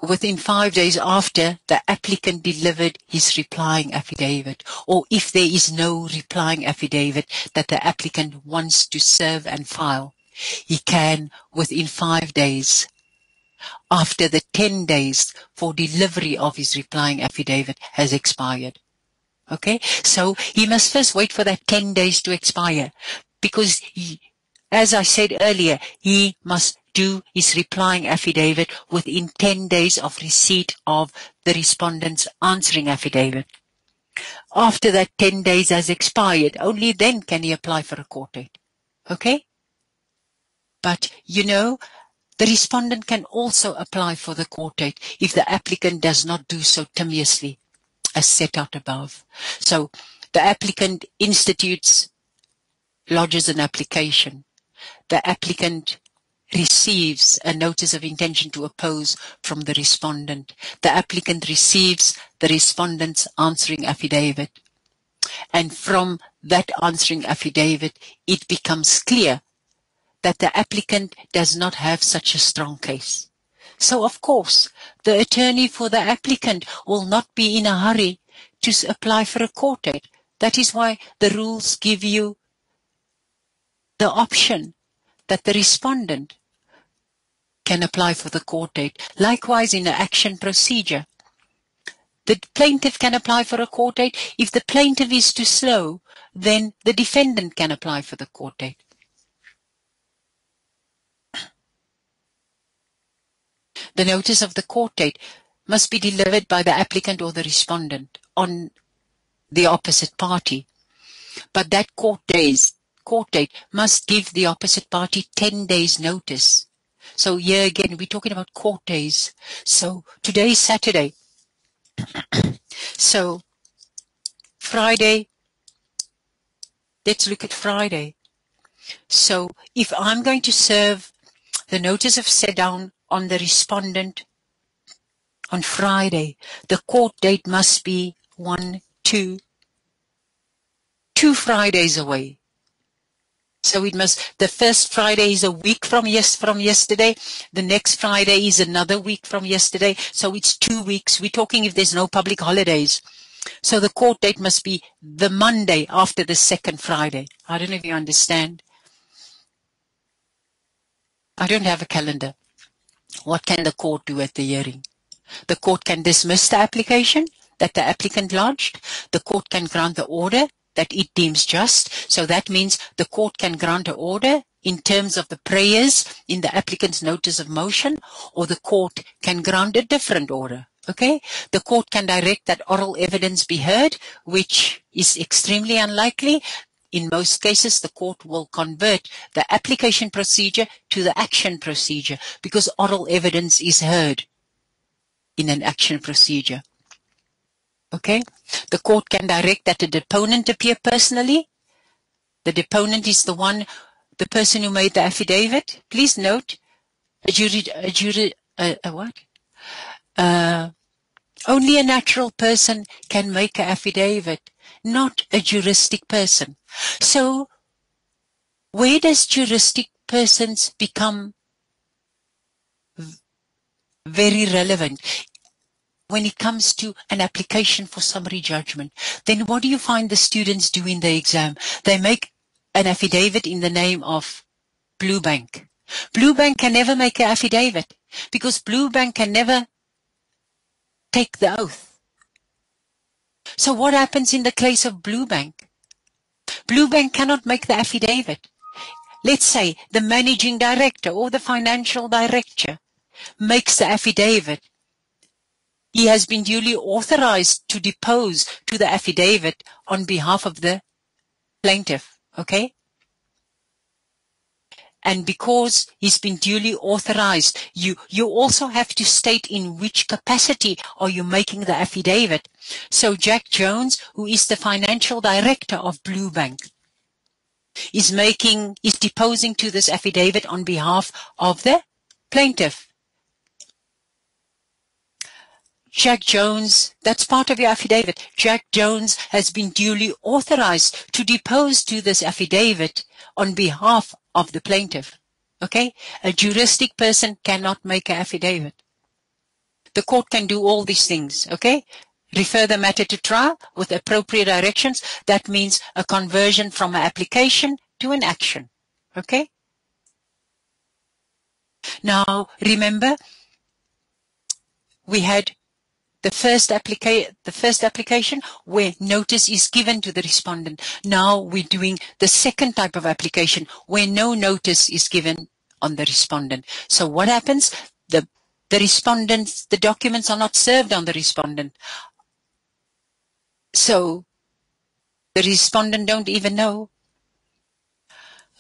within 5 days after the applicant delivered his replying affidavit, or if there is no replying affidavit that the applicant wants to serve and file, he can within 5 days after the 10 days for delivery of his replying affidavit has expired. Okay, so he must first wait for that 10 days to expire, because as I said earlier, he must do his replying affidavit within 10 days of receipt of the respondent's answering affidavit. After that 10 days has expired, only then can he apply for a court date. Okay? But, the respondent can also apply for the court date if the applicant does not do so timorously, as set out above. So, the applicant lodges an application. The applicant receives a notice of intention to oppose from the respondent. The applicant receives the respondent's answering affidavit. And from that answering affidavit, it becomes clear that the applicant does not have such a strong case. So, of course, the attorney for the applicant will not be in a hurry to apply for a court date. That is why the rules give you the option that the respondent can apply for the court date. Likewise, in an action procedure, the plaintiff can apply for a court date. If the plaintiff is too slow, then the defendant can apply for the court date. The notice of the court date must be delivered by the applicant or the respondent on the opposite party. But that court date must give the opposite party 10 days notice. So here again, we're talking about court days. So today is Saturday. So Friday, let's look at Friday. So if I'm going to serve the notice of set down on the respondent on Friday, the court date must be 2 Fridays away. So the first Friday is a week from yesterday. The next Friday is another week from yesterday. So it's 2 weeks. We're talking if there's no public holidays. So the court date must be the Monday after the second Friday. I don't know if you understand. I don't have a calendar. What can the court do at the hearing? The court can dismiss the application that the applicant lodged. The court can grant the order that it deems just. So that means the court can grant an order in terms of the prayers in the applicant's notice of motion, or the court can grant a different order. Okay? The court can direct that oral evidence be heard, which is extremely unlikely. In most cases, the court will convert the application procedure to the action procedure because oral evidence is heard in an action procedure. Okay? The court can direct that a deponent appear personally. The deponent is the person who made the affidavit. Please note, only a natural person can make an affidavit, not a juristic person. So, where does juristic persons become very relevant? When it comes to an application for summary judgment, then what do you find the students do in the exam? They make an affidavit in the name of Blue Bank. Blue Bank can never make an affidavit because Blue Bank can never take the oath. So what happens in the case of Blue Bank? Blue Bank cannot make the affidavit. Let's say the managing director or the financial director makes the affidavit. He has been duly authorized to depose to the affidavit on behalf of the plaintiff, okay? And because he's been duly authorized, you also have to state in which capacity are you making the affidavit. So Jack Jones, who is the financial director of Blue Bank, is deposing to this affidavit on behalf of the plaintiff. Jack Jones, that's part of your affidavit. Jack Jones has been duly authorized to depose to this affidavit on behalf of the plaintiff. Okay? A juristic person cannot make an affidavit. The court can do all these things. Okay? Refer the matter to trial with appropriate directions. That means a conversion from an application to an action. Okay? Now, remember, we had the first application where notice is given to the respondent. Now we're doing the second type of application where no notice is given on the respondent. So what happens? The documents are not served on the respondent. So the respondent don't even know.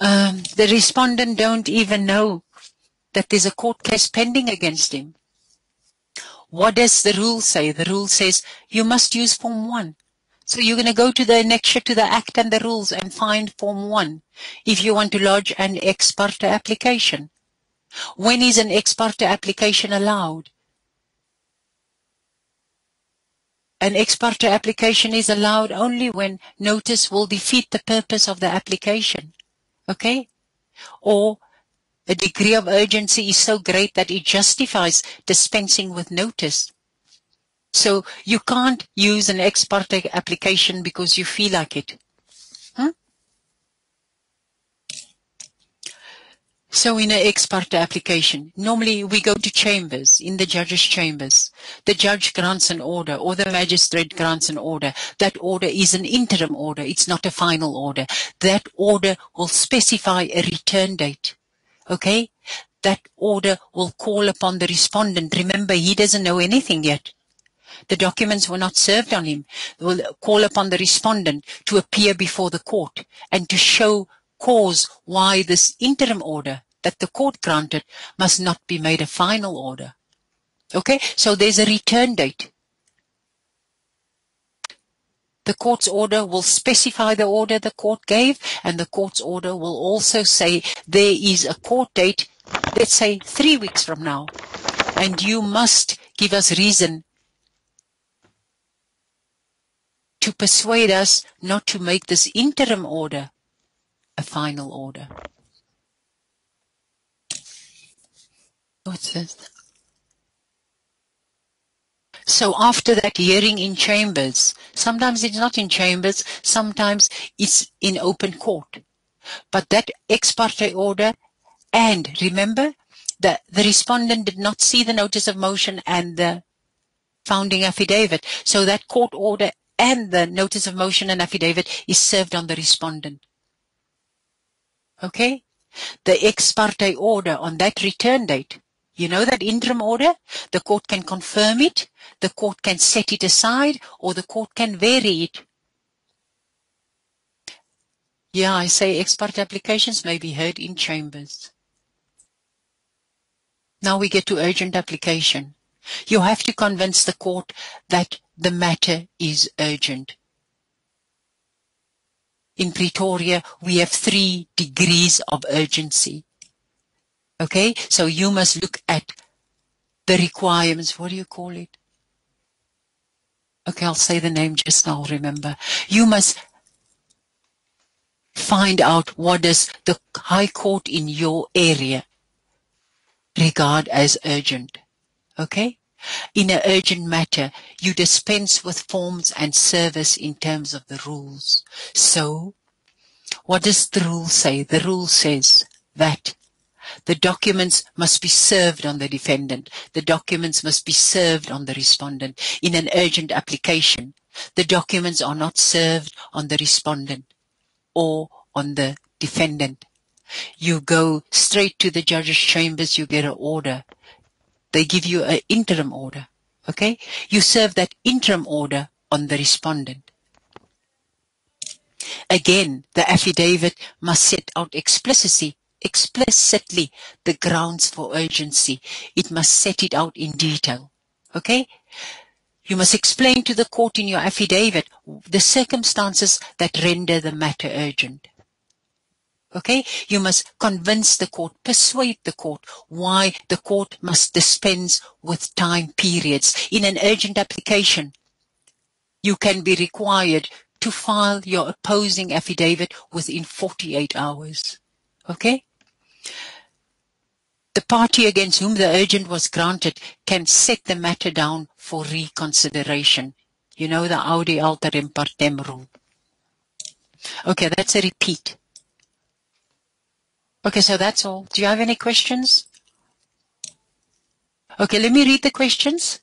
The respondent don't even know that there's a court case pending against him. What does the rule say? The rule says you must use Form 1. So you're going to go to the annexure to the Act and the rules and find Form 1 if you want to lodge an ex parte application. When is an ex parte application allowed? An ex parte application is allowed only when notice will defeat the purpose of the application. Okay? Or a degree of urgency is so great that it justifies dispensing with notice. So you can't use an ex parte application because you feel like it. So in an ex parte application, normally we go to chambers, in the judge's chambers. The judge grants an order or the magistrate grants an order. That order is an interim order. It's not a final order. That order will specify a return date. Okay? That order will call upon the respondent. Remember, he doesn't know anything yet. The documents were not served on him. They will call upon the respondent to appear before the court and to show cause why this interim order that the court granted must not be made a final order. Okay, so there's a return date. The court's order will specify the order the court gave, and the court's order will also say there is a court date, let's say 3 weeks from now, and you must give us reason to persuade us not to make this interim order a final order. What's this? So after that hearing in chambers, sometimes it's not in chambers, sometimes it's in open court. But that ex parte order, and remember that the respondent did not see the notice of motion and the founding affidavit. So that court order and the notice of motion and affidavit is served on the respondent. Okay? The ex parte order on that return date, you know that interim order? The court can confirm it, the court can set it aside, or the court can vary it. Yeah, I say ex parte applications may be heard in chambers. Now we get to urgent application. You have to convince the court that the matter is urgent. in Pretoria, we have 3 degrees of urgency. Okay, so you must look at the requirements. What do you call it? Okay, I'll say the name just now, remember. You must find out what does the High Court in your area regard as urgent. Okay? In an urgent matter, you dispense with forms and service in terms of the rules. So, what does the rule say? The rule says that the documents must be served on the defendant. The documents must be served on the respondent. In an urgent application, the documents are not served on the respondent or on the defendant. You go straight to the judge's chambers, you get an order. They give you an interim order. Okay? You serve that interim order on the respondent. Again, the affidavit must set out explicitly the grounds for urgency. It must set it out in detail. Okay? You must explain to the court in your affidavit the circumstances that render the matter urgent. Okay? You must convince the court, persuade the court why the court must dispense with time periods. In an urgent application, you can be required to file your opposing affidavit within 48 hours. Okay? The party against whom the urgent was granted can set the matter down for reconsideration. You know the audi alteram partem rule. Okay, that's a repeat. Okay, so that's all. Do you have any questions? Okay, let me read the questions.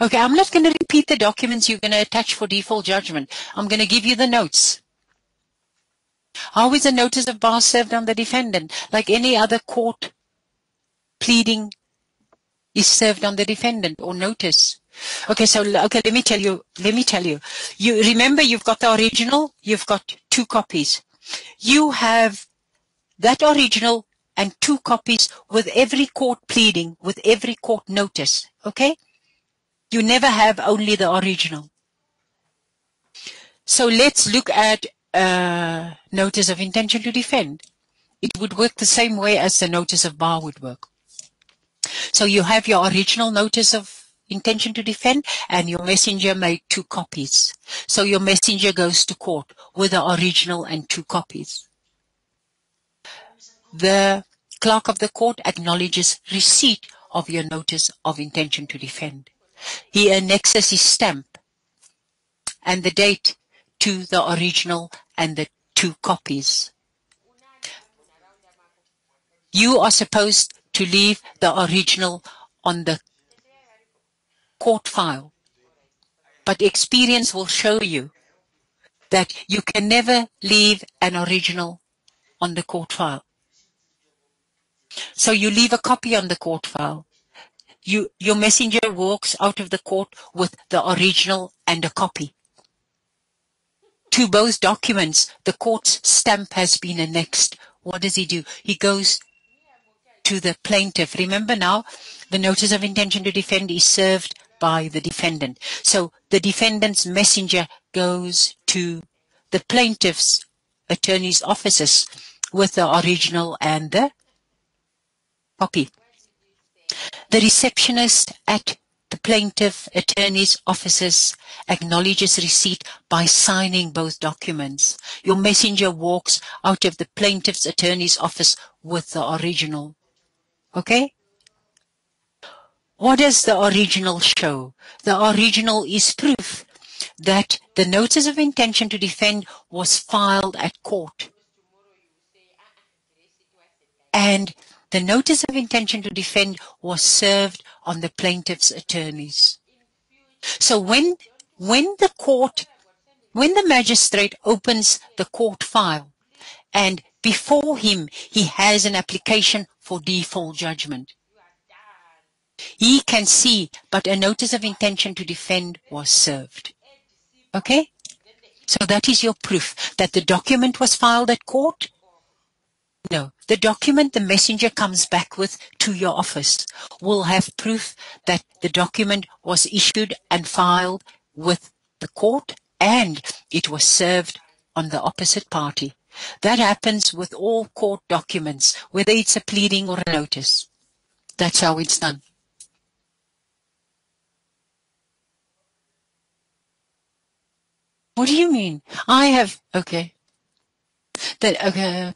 Okay, I'm not going to repeat the documents you're going to attach for default judgment. I'm going to give you the notes. How is a notice of bar served on the defendant? Like any other court pleading is served on the defendant or notice. Okay, so okay, let me tell you. You remember you've got the original, you've got 2 copies. You have that original and 2 copies with every court pleading, with every court notice. Okay? You never have only the original. So let's look at notice of intention to defend. It would work the same way as the notice of bar would work. So you have your original notice of intention to defend and your messenger made 2 copies. So your messenger goes to court with the original and 2 copies. The clerk of the court acknowledges receipt of your notice of intention to defend. He annexes his stamp and the date to the original and the 2 copies. You are supposed to leave the original on the court file, but experience will show you that you can never leave an original on the court file. So you leave a copy on the court file. Your messenger walks out of the court with the original and a copy. To both documents, the court's stamp has been annexed. What does he do? He goes to the plaintiff. Remember now, the notice of intention to defend is served by the defendant. So the defendant's messenger goes to the plaintiff's attorney's offices with the original and the copy. The receptionist at the plaintiff attorney's offices acknowledges receipt by signing both documents. Your messenger walks out of the plaintiff's attorney's office with the original. Okay? What does the original show? The original is proof that the notice of intention to defend was filed at court. And the notice of intention to defend was served on the plaintiff's attorneys. So when the magistrate opens the court file and before him he has an application for default judgment, he can see but a notice of intention to defend was served. Okay? So that is your proof that the document was filed at court. No, the document the messenger comes back with to your office will have proof that the document was issued and filed with the court and it was served on the opposite party. That happens with all court documents, whether it's a pleading or a notice. That's how it's done. What do you mean? I have, okay. Okay.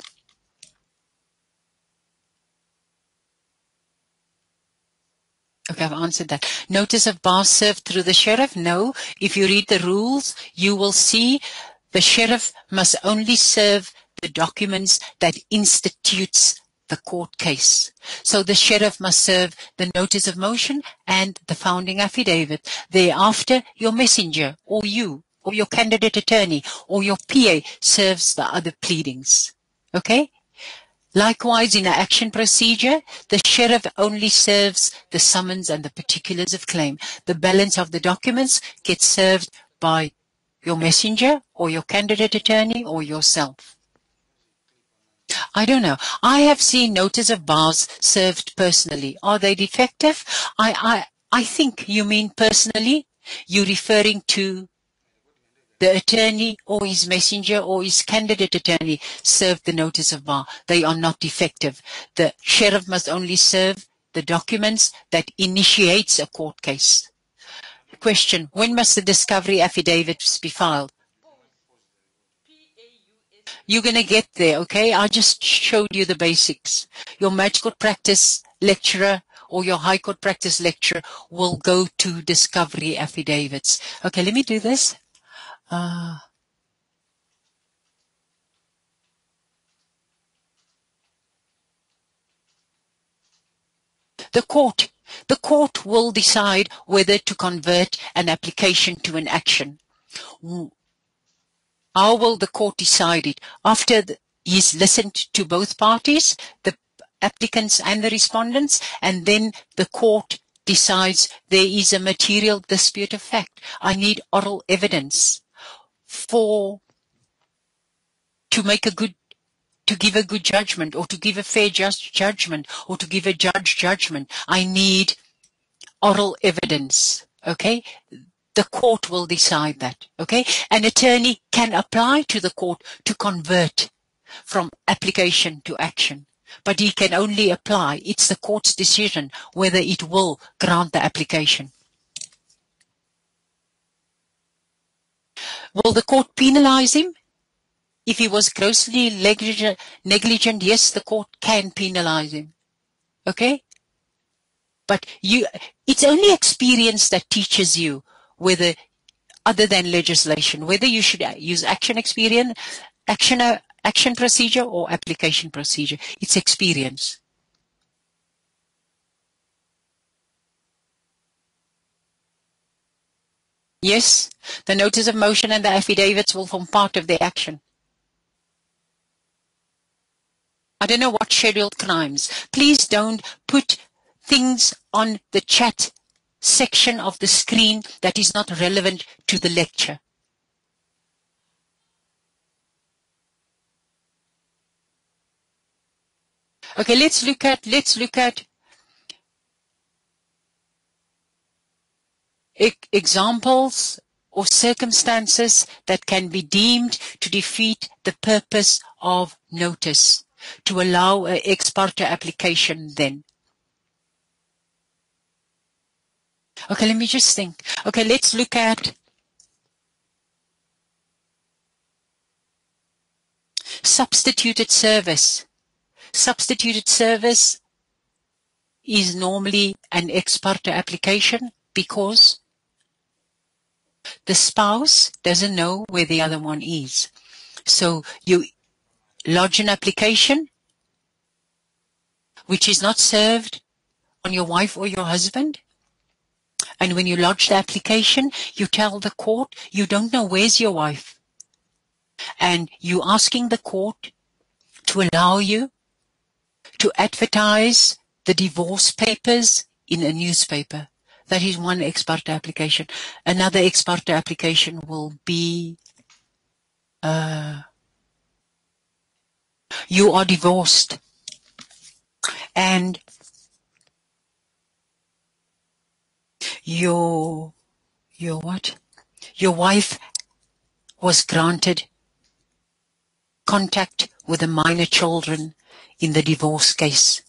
Okay, I've answered that. Notice of bar served through the sheriff? No. If you read the rules, you will see the sheriff must only serve the documents that institutes the court case. So the sheriff must serve the notice of motion and the founding affidavit. Thereafter, your messenger or you or your candidate attorney or your PA serves the other pleadings. Okay? Likewise, in an action procedure, the sheriff only serves the summons and the particulars of claim. The balance of the documents gets served by your messenger or your candidate attorney or yourself. I don't know. I have seen notice of bars served personally. Are they defective? I think you mean personally. You're referring to the attorney or his messenger or his candidate attorney served the notice of bar. They are not defective. The sheriff must only serve the documents that initiates a court case. Question, when must the discovery affidavits be filed? You're going to get there, okay? I just showed you the basics. Your match court practice lecturer or your high court practice lecturer will go to discovery affidavits. Okay, let me do this. The court will decide whether to convert an application to an action. How will the court decide it? After he's listened to both parties, the applicants and the respondents, and then the court decides there is a material dispute of fact. I need oral evidence to give a good judgment or to give a fair judgment or to give a judge judgment. I need oral evidence, okay? The court will decide that, okay? An attorney can apply to the court to convert from application to action, but he can only apply. It's the court's decision whether it will grant the application. Will the court penalize him? If he was grossly negligent, yes, the court can penalize him, okay? But it's only experience that teaches you whether, other than legislation, whether you should use action procedure or application procedure. It's experience. Yes, the notice of motion and the affidavits will form part of the action. I don't know what scheduled crimes. Please don't put things on the chat section of the screen that is not relevant to the lecture. Okay, let's look at examples or circumstances that can be deemed to defeat the purpose of notice, to allow an ex parte application then. Okay, let me just think. Okay, let's look at substituted service. Substituted service is normally an ex parte application because the spouse doesn't know where the other one is. So you lodge an application which is not served on your wife or your husband. And when you lodge the application, you tell the court you don't know where's your wife. And you asking the court to allow you to advertise the divorce papers in a newspaper. That is one ex parte application. Another ex parte application will be you are divorced and your what? Your wife was granted contact with the minor children in the divorce case.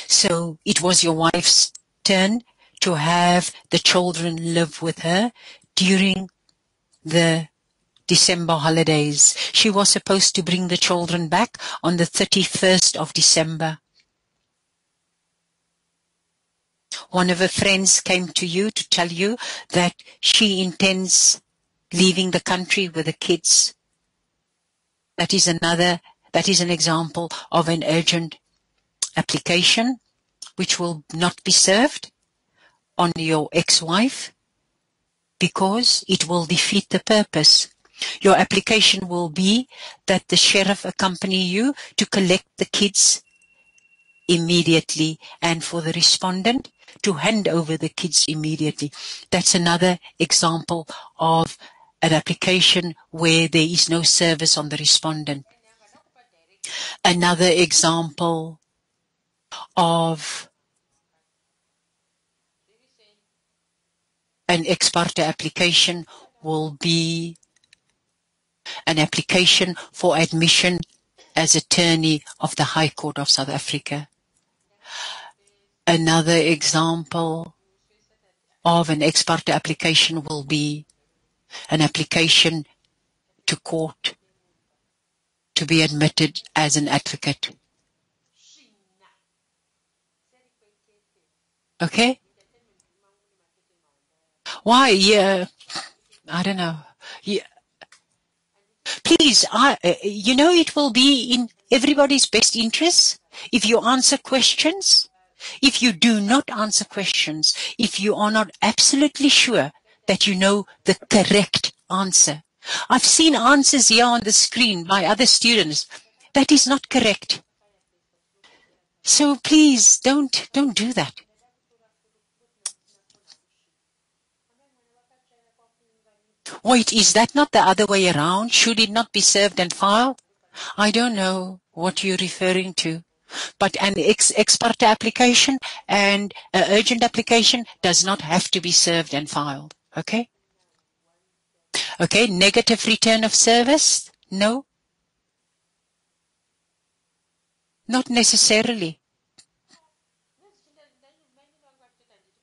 So it was your wife's turn to have the children live with her during the December holidays. She was supposed to bring the children back on the 31st of December. One of her friends came to you to tell you that she intends leaving the country with the kids. That is an example of an urgent application which will not be served on your ex-wife because it will defeat the purpose. Your application will be that the sheriff accompany you to collect the kids immediately and for the respondent to hand over the kids immediately. That's another example of an application where there is no service on the respondent. Another example of an ex parte application will be an application for admission as attorney of the High Court of South Africa. Another example of an ex parte application will be an application to court to be admitted as an advocate. Okay? Why? Yeah, I don't know. Yeah. Please, it will be in everybody's best interest if you answer questions. If you do not answer questions, if you are not absolutely sure that you know the correct answer. I've seen answers here on the screen by other students. That is not correct. So please don't do that. Wait, is that not the other way around? Should it not be served and filed? I don't know what you're referring to. But an ex parte application and an urgent application does not have to be served and filed. Okay? Okay, negative return of service? No. Not necessarily.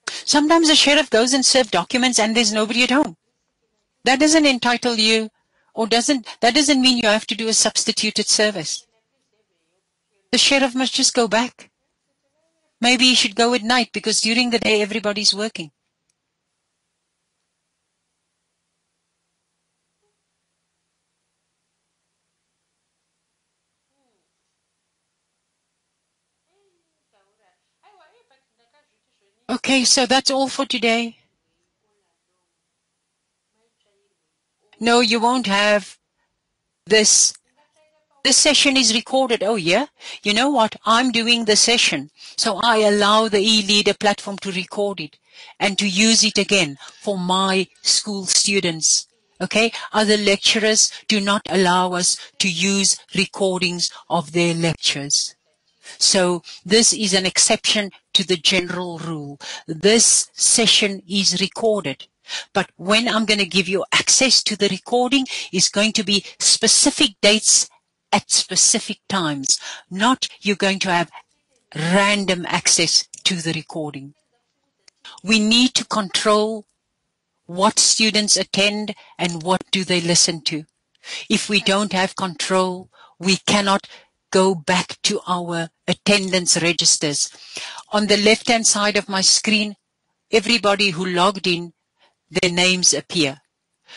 Sometimes the sheriff goes and serves documents and there's nobody at home. That doesn't entitle you, or that doesn't mean you have to do a substituted service. The sheriff must just go back. Maybe he should go at night because during the day everybody's working. Okay, so that's all for today. No, you won't have this. This session is recorded. Oh, yeah? You know what? I'm doing the session. So I allow the e-leader platform to record it and to use it again for my school students. Okay? Other lecturers do not allow us to use recordings of their lectures. So this is an exception to the general rule. This session is recorded. But when I'm going to give you access to the recording is going to be specific dates at specific times. Not you're going to have random access to the recording. We need to control what students attend and what do they listen to. If we don't have control, we cannot go back to our attendance registers. On the left-hand side of my screen, everybody who logged in, their names appear.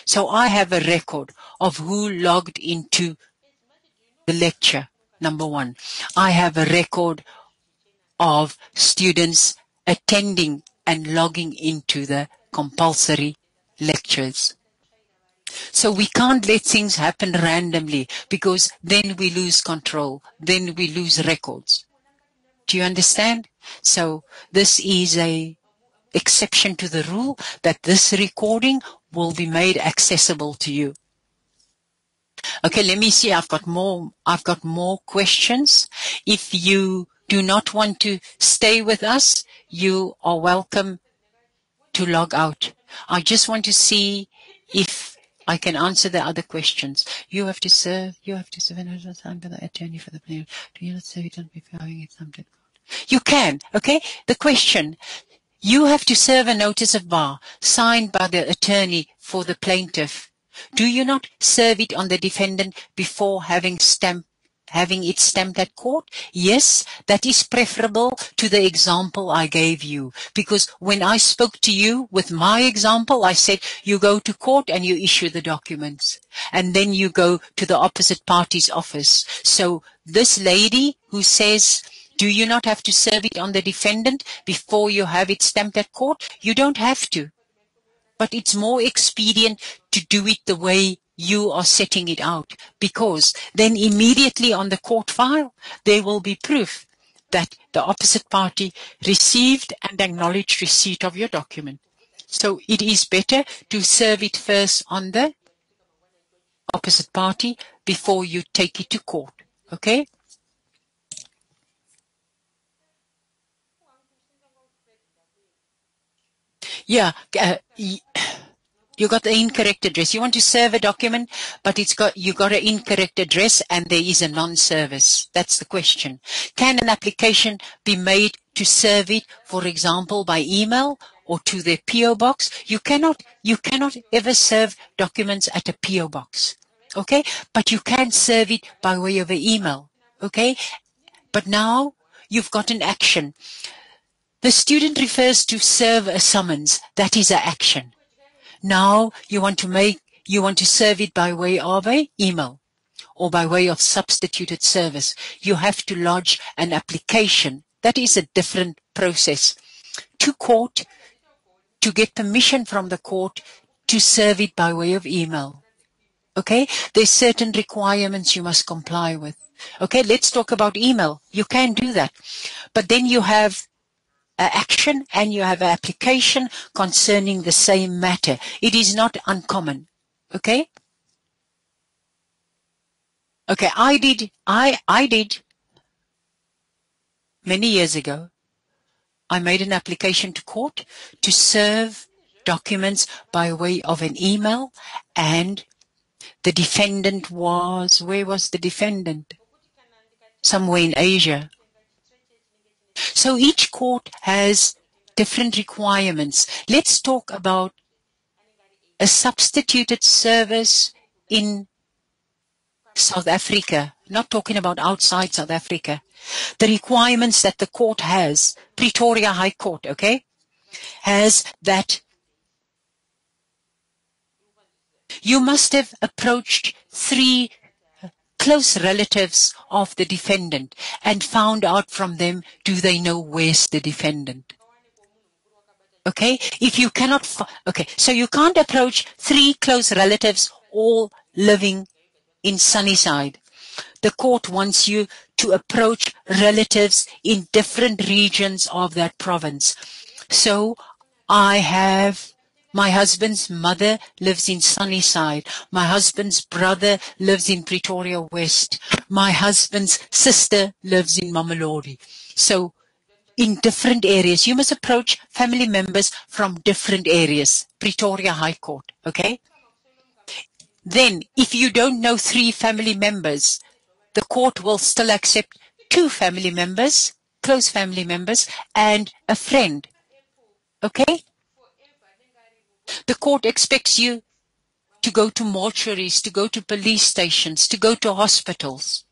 So I have a record of who logged into the lecture, number one. I have a record of students attending and logging into the compulsory lectures. So we can't let things happen randomly because then we lose control, then we lose records. Do you understand? So this is a exception to the rule that this recording will be made accessible to you. Okay, let me see. I've got more questions. If you do not want to stay with us, you are welcome to log out. I just want to see if I can answer the other questions. You have to serve a notice of time by the attorney for the plaintiff. Do you not serve it on before having it submitted? You can, okay? The question, you have to serve a notice of bar signed by the attorney for the plaintiff. Do you not serve it on the defendant before having it stamped at court? Yes, that is preferable to the example I gave you. Because when I spoke to you with my example, I said you go to court and you issue the documents. And then you go to the opposite party's office. So this lady who says, do you not have to serve it on the defendant before you have it stamped at court? You don't have to. But it's more expedient to do it the way you are setting it out, because then immediately on the court file, there will be proof that the opposite party received and acknowledged receipt of your document. So it is better to serve it first on the opposite party before you take it to court. Okay? Yeah, you got the incorrect address. You want to serve a document, but you got an incorrect address and there is a non-service. That's the question. Can an application be made to serve it, for example, by email or to their PO box? You cannot ever serve documents at a PO box. Okay? But you can serve it by way of an email. Okay? But now you've got an action. The student refers to serve a summons. That is an action. Now you want to serve it by way of an email or by way of substituted service. You have to lodge an application. That is a different process. To court, to get permission from the court to serve it by way of email. Okay? There's certain requirements you must comply with. Okay, let's talk about email. You can do that. But then you have action and you have an application concerning the same matter. It is not uncommon. Okay? Okay, I did many years ago. I made an application to court to serve documents by way of an email, and the defendant was, where was the defendant? Somewhere in Asia. So each court has different requirements. Let's talk about a substituted service in South Africa, not talking about outside South Africa. The requirements that the court has, Pretoria High Court, okay, has that you must have approached 3 close relatives of the defendant and found out from them, do they know where's the defendant? Okay, if you cannot, okay, so you can't approach 3 close relatives all living in Sunnyside. The court wants you to approach relatives in different regions of that province. So I have my husband's mother lives in Sunnyside. My husband's brother lives in Pretoria West. My husband's sister lives in Mamelodi. So in different areas, you must approach family members from different areas. Pretoria High Court, okay? Then, if you don't know 3 family members, the court will still accept 2 family members, close family members, and a friend. Okay? The court expects you to go to mortuaries, to go to police stations, to go to hospitals,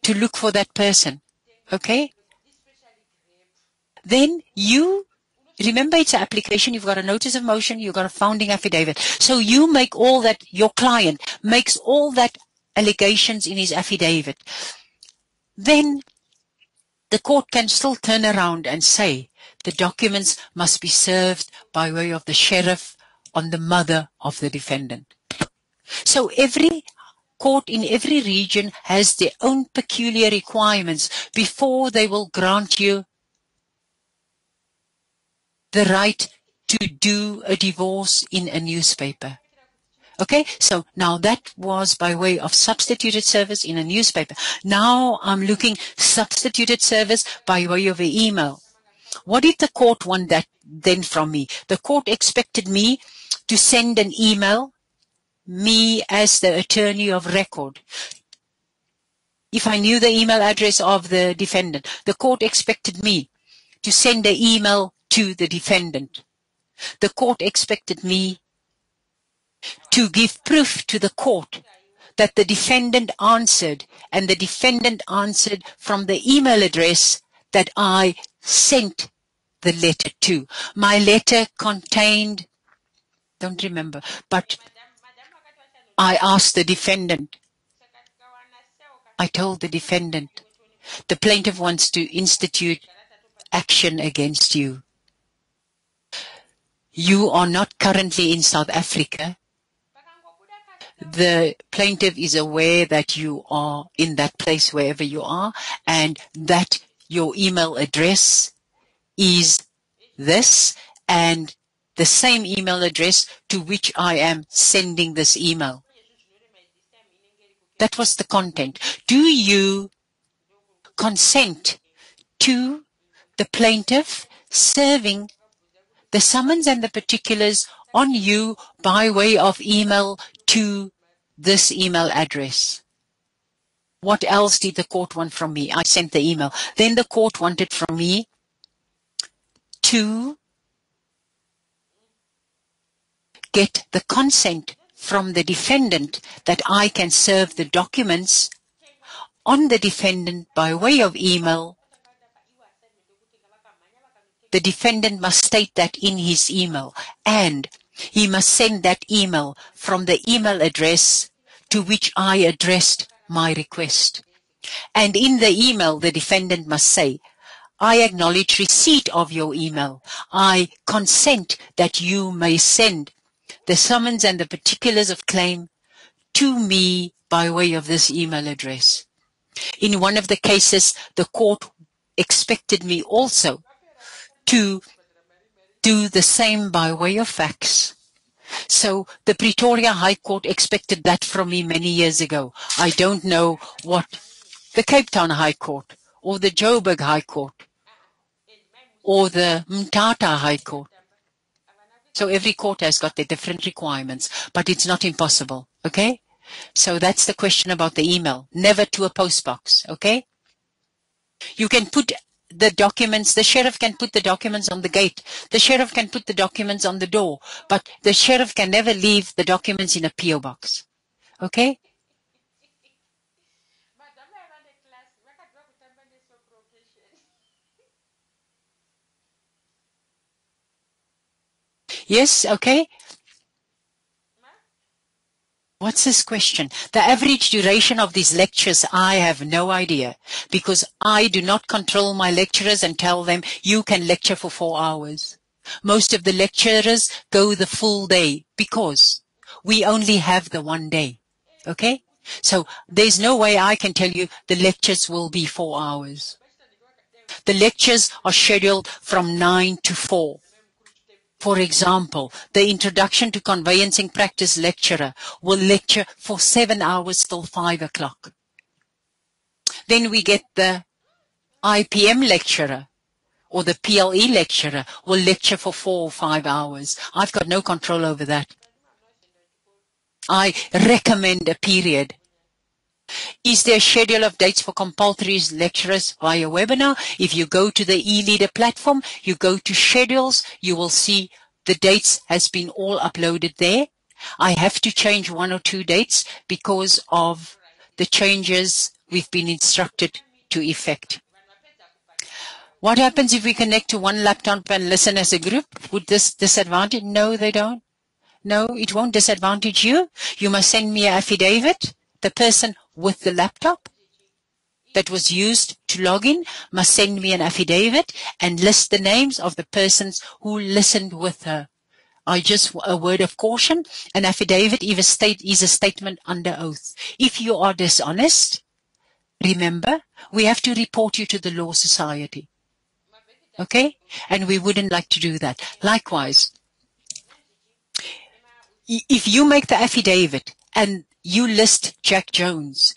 to look for that person. Okay? Then you remember, it's an application. You've got a notice of motion. You've got a founding affidavit. So you make all that, your client makes all that allegations in his affidavit. Then the court can still turn around and say the documents must be served by way of the sheriff on the mother of the defendant. So every court in every region has their own peculiar requirements before they will grant you the right to do a divorce in a newspaper. Okay, so now that was by way of substituted service in a newspaper. Now I'm looking substituted service by way of an email. What did the court want that then from me? The court expected me to send an email, me as the attorney of record. If I knew the email address of the defendant, the court expected me to send an email to the defendant. The court expected me to give proof to the court that the defendant answered, and the defendant answered from the email address that I sent the letter to. My letter contained, don't remember, but I asked the defendant, I told the defendant, the plaintiff wants to institute action against you. You are not currently in South Africa. The plaintiff is aware that you are in that place wherever you are, and that your email address is this, and the same email address to which I am sending this email. That was the content. Do you consent to the plaintiff serving the summons and the particulars on you by way of email to this email address? What else did the court want from me? I sent the email. Then the court wanted from me to get the consent from the defendant that I can serve the documents on the defendant by way of email. The defendant must state that in his email, and he must send that email from the email address to which I addressed my request. And in the email, the defendant must say, I acknowledge receipt of your email. I consent that you may send the summons and the particulars of claim to me by way of this email address. In one of the cases, the court expected me also to do the same by way of fax. So the Pretoria High Court expected that from me many years ago. I don't know what the Cape Town High Court or the Joburg High Court or the Mthatha High Court. So every court has got their different requirements, but it's not impossible, okay? So that's the question about the email. Never to a postbox, okay? You can put the documents, the sheriff can put the documents on the gate. The sheriff can put the documents on the door, but the sheriff can never leave the documents in a PO box, okay? Yes, okay. What's this question? The average duration of these lectures, I have no idea, because I do not control my lecturers and tell them you can lecture for 4 hours. Most of the lecturers go the full day because we only have the one day. Okay? So there's no way I can tell you the lectures will be 4 hours. The lectures are scheduled from 9 to 4. For example, the Introduction to Conveyancing Practice lecturer will lecture for 7 hours till 5 o'clock. Then we get the IPM lecturer or the PLE lecturer will lecture for 4 or 5 hours. I've got no control over that. I recommend a period. Is there a schedule of dates for compulsory lecturers via webinar? If you go to the eLeader platform, you go to schedules, you will see the dates has been all uploaded there. I have to change 1 or 2 dates because of the changes we've been instructed to effect. What happens if we connect to one laptop and listen as a group? Would this disadvantage? No, they don't. No, it won't disadvantage you. You must send me an affidavit. The person with the laptop that was used to log in must send me an affidavit and list the names of the persons who listened with her. Just a word of caution, an affidavit is a statement under oath. If you are dishonest, remember, we have to report you to the Law Society. Okay? And we wouldn't like to do that. Likewise, if you make the affidavit and you list Jack Jones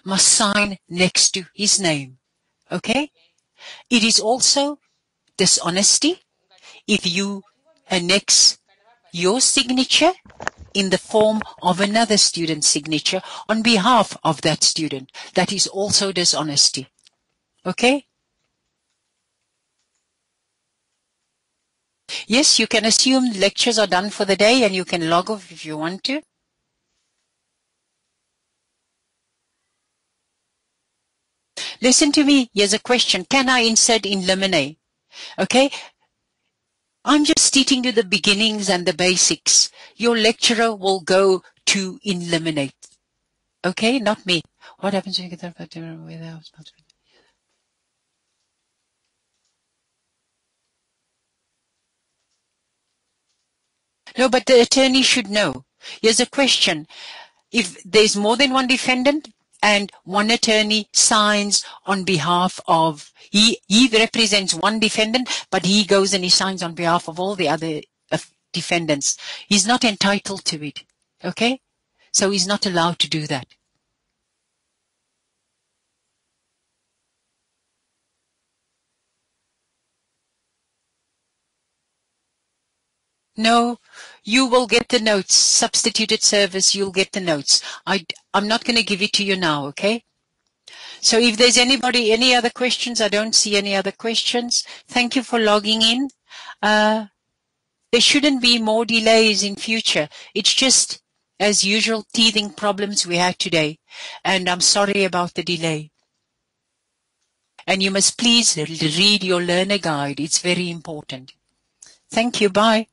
must sign next to his name. Okay? It is also dishonesty if you annex your signature in the form of another student's signature on behalf of that student. That is also dishonesty. Okay? Yes, you can assume lectures are done for the day and you can log off if you want to. Listen to me. Here's a question. Can I insert in Lemonade? Okay? I'm just stating you the beginnings and the basics. Your lecturer will go to eliminate. Okay? Not me. What happens when you get that without responsibility? No, but the attorney should know. Here's a question. If there's more than one defendant and one attorney signs on behalf of, he represents one defendant, but he goes and he signs on behalf of all the other defendants. He's not entitled to it. Okay? So he's not allowed to do that. No, you will get the notes. Substituted service, you'll get the notes. I'm not going to give it to you now, okay? So if there's any other questions, I don't see any other questions. Thank you for logging in. There shouldn't be more delays in future. It's just, as usual, teething problems we had today. And I'm sorry about the delay. And you must please read your learner guide. It's very important. Thank you. Bye.